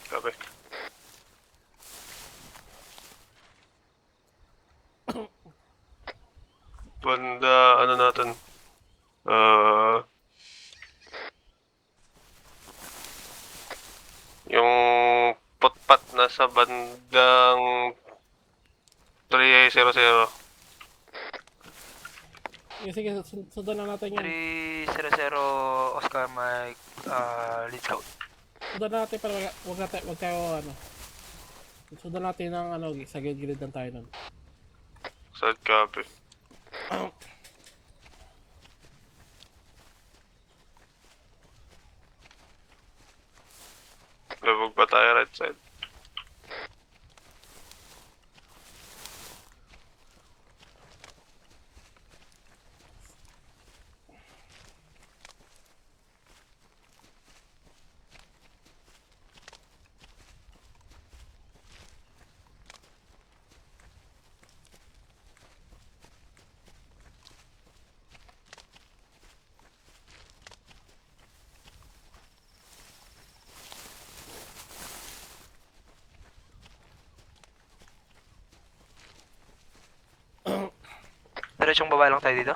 Copy. Banda, ano natin? Yung putpat na sa bandang 300. Sige, sundan na natin yan. 300 Oscar Mike, lead scout. Sundan na natin para wag tayo ano. Sundan natin ng ano, sa gilid lang tayo nun. Sad copy. Labog pa tayo right side. Diretsong baba lang tayo dito.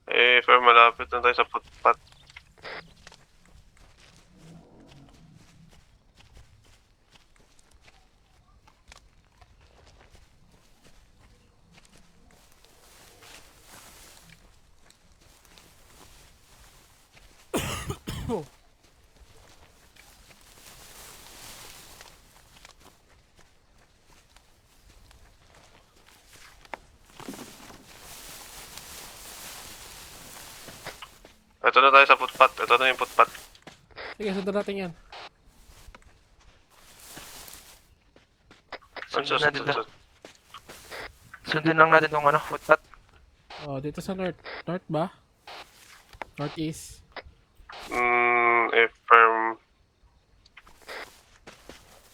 Eh, firm, malapit na tayo sa footpath. Ito na tayo sa footpath. Ito na yung footpath. Sige, sundan natin yan. Sundin natin to. Sundin lang natin tong ano, footpath. Oh, dito sa north. North ba? Northeast. If firm.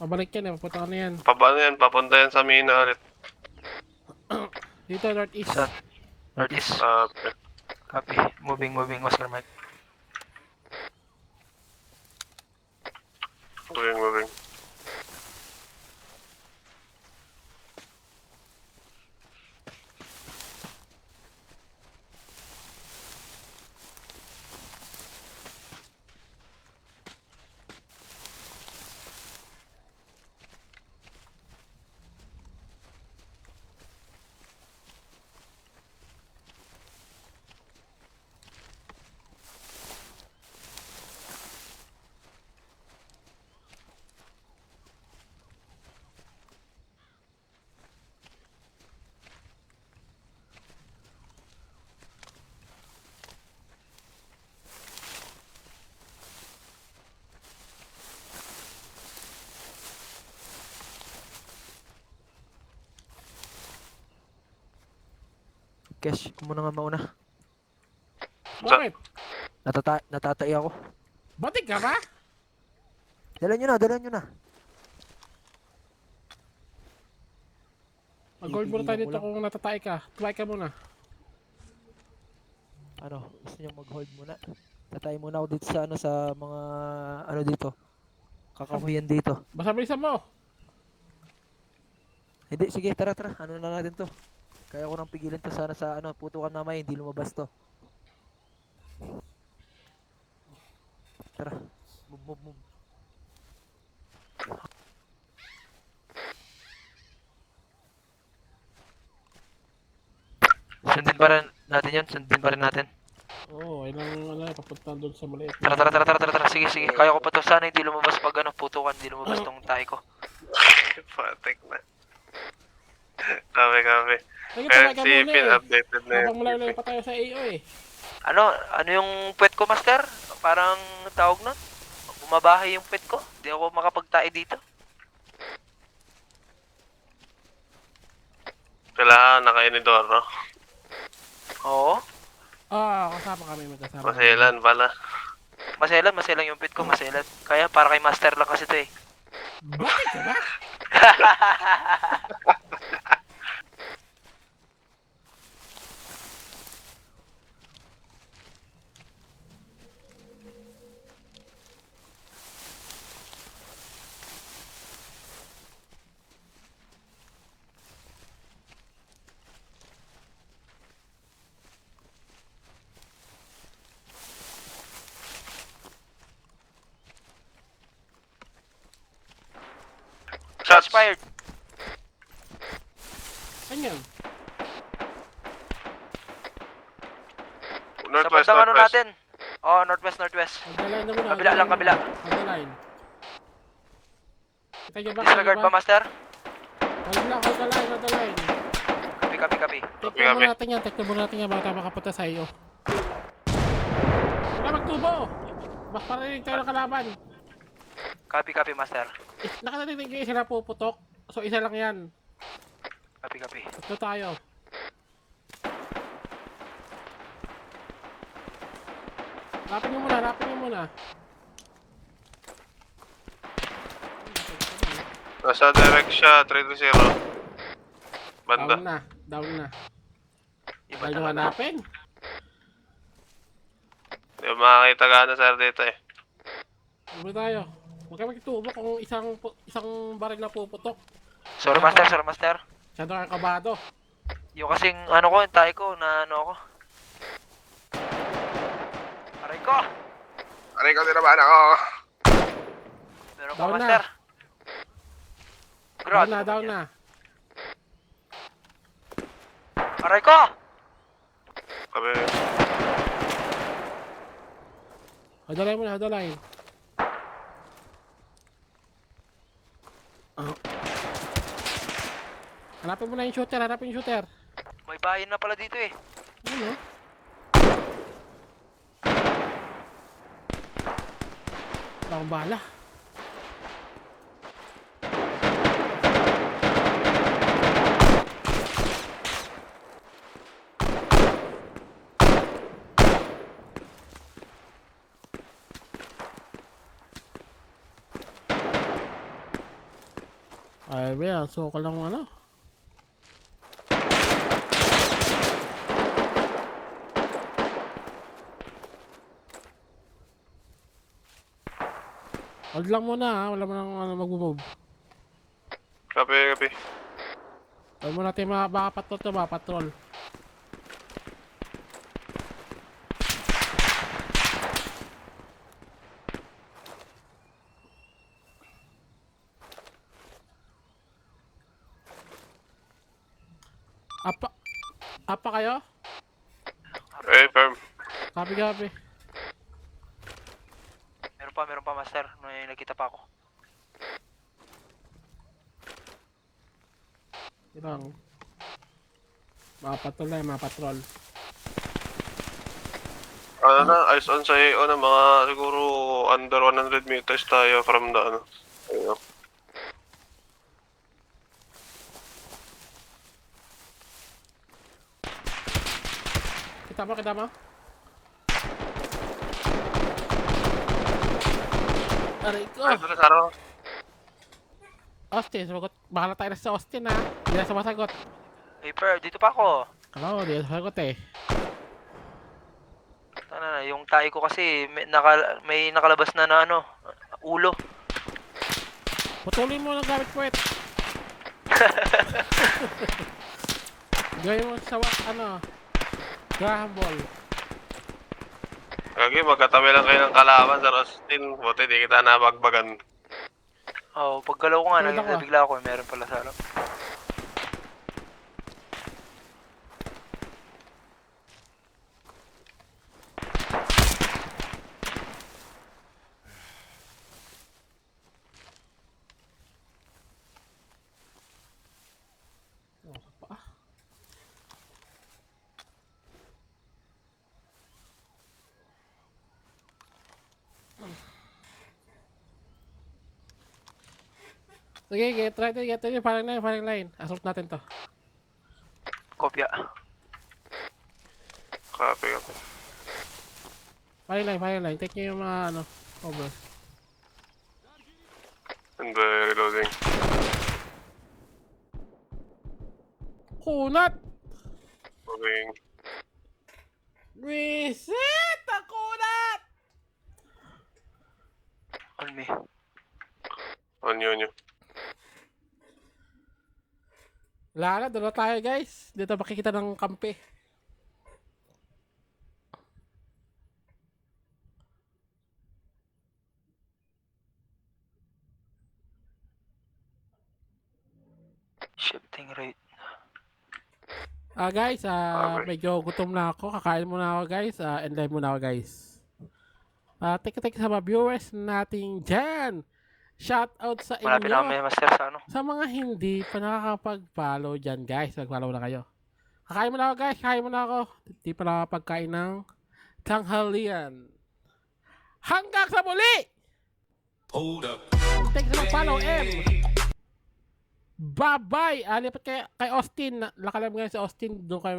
Pabalik yan eh. Papunta ka na yan. Paano yan? Papunta yan sa mina ulit. Dito, northeast. Sa northeast. Okay. Copy. Moving, Oscar Mike. Moving. Cash, ako muna nga mauna. Bakit? Natatai ako. Batik ka ba? Dala nyo na. Mag-gold muna tayo dito kung natatay ka. Tuway ka muna. Ano, gusto nyo mag-hold muna? Tatay muna ako dito sa sa mga ano dito. Kakahuyan dito. Basta bilisan mo. Hindi, sige, tara. Ano na natin to? Kaya ko nang pigilan to sana sa putukan mamaya, hindi lumabas to. Tara. Move. Sundin pa rin natin. Oo, yun ang papunta doon sa maliit. Tara. Sige. Kaya ko pa to. Sana hindi lumabas pag putukan, hindi lumabas tong tayo ko. Patek na. Kami. Sige, Kaya tuway ka si muna Pin eh. updated na Habang yun. malayo pa tayo sa AO eh. Ano yung puwet ko, Master? Parang tawag nun? Bumabahay yung puwet ko. Hindi ako makapagtae dito. Kailangan naka-inidor, no? Oo. Kasama kami magkasama. Maselan pala. Maselan yung puwet ko, maselan. Kaya para kay Master lang kasi to eh. Bakit ka ba? Shots fired. Ano yan? Sa Northwest, bandang ano northwest. natin? Oh, northwest. Magdaline na muna. Kabila lang, kabila. Magdaline. Kita nyo ba? Disregard ba, Master? Magdaline. Copy. Take muna natin yan bago tayo makapunta sa iyo. Wala magtubo! Mas parinig tayo ng kalaban. Copy, Master. Nakatating ko isa na puputok. So isa lang yan. Copy. Ito tayo. Rapin nyo muna. Nasa direct siya, 330. Banda. Down na. Iba Tayo na hanapin. Hindi mo makakita ka na sir dito eh. Ano tayo? Huwag kayo magtubo kung isang baril na puputok. Sorry, Master. Masyado kang kabado. Yung kasing ano ko, yung tayo ko, na ano ako. Aray ko! Aray ko, tinamaan ako. Meron pa, Down na. master. Down Grabe na, naman down yan. na. Aray ko! Sabi, Hadalay mo na, hadalay. Hanapin mo na yung shooter, hanapin yung shooter. May bayan na pala dito eh. Ano? Wala akong bala. Ay, ba, so ko lang ano. Hold lang muna ha, wala mo nang ano, mag-move. copy. Hold mo natin mga patrol to, mga patrol. Apa kayo? Firm. Copy. Meron pa, master. May nakita pa ako. Irang. Mga patrol na, mga patrol. Ano na, eyes on sa AO na mga siguro under 100 meters tayo from the ano. Ayun. Kita mo? Aray ko! Ay, doon Saro. Austin, sumagot. Bahala tayo na sa Austin ha. Hindi na sumasagot. Paper, dito pa ako. Ano, hindi na sumasagot eh. Ano na, yung tayo ko kasi may nakalabas na ano, ulo. Putulin mo ng gamit puwet. Gawin mo sa ano, Graham Ball. Gagi, magkatabi lang kayo ng kalaban sa Austin. Buti di kita nabagbagan. Oh, paggalaw ko nga, Tulad ako, nakita bigla ako, meron pala sa harap. Sige, try to get yung firing line. Assault natin to. Kopya. Copy. Firing line. Take nyo yung mga ano, over. And reloading. Kunat! Moving. Reset! Ang kunat! On me. On you. Wala na, doon na tayo guys. Dito makikita ng kampe. Shifting rate. Guys, Okay. medyo gutom na ako. Kakain muna ako guys. And live muna ako guys. Teka sa mga viewers natin dyan. Shout out sa Malapit na kami, inyo. master, sa ano. Sa mga hindi pa nakakapag-follow dyan guys. Mag-follow na kayo. Kakain muna ako guys. Kakain muna ako. Hindi pa nakakapagkain ng tanghalian. Hanggang sa muli! Hold up. Thanks sa mag-follow, M! Bye-bye! Lipat kay Austin. Nakalam ngayon si Austin. Doon kayo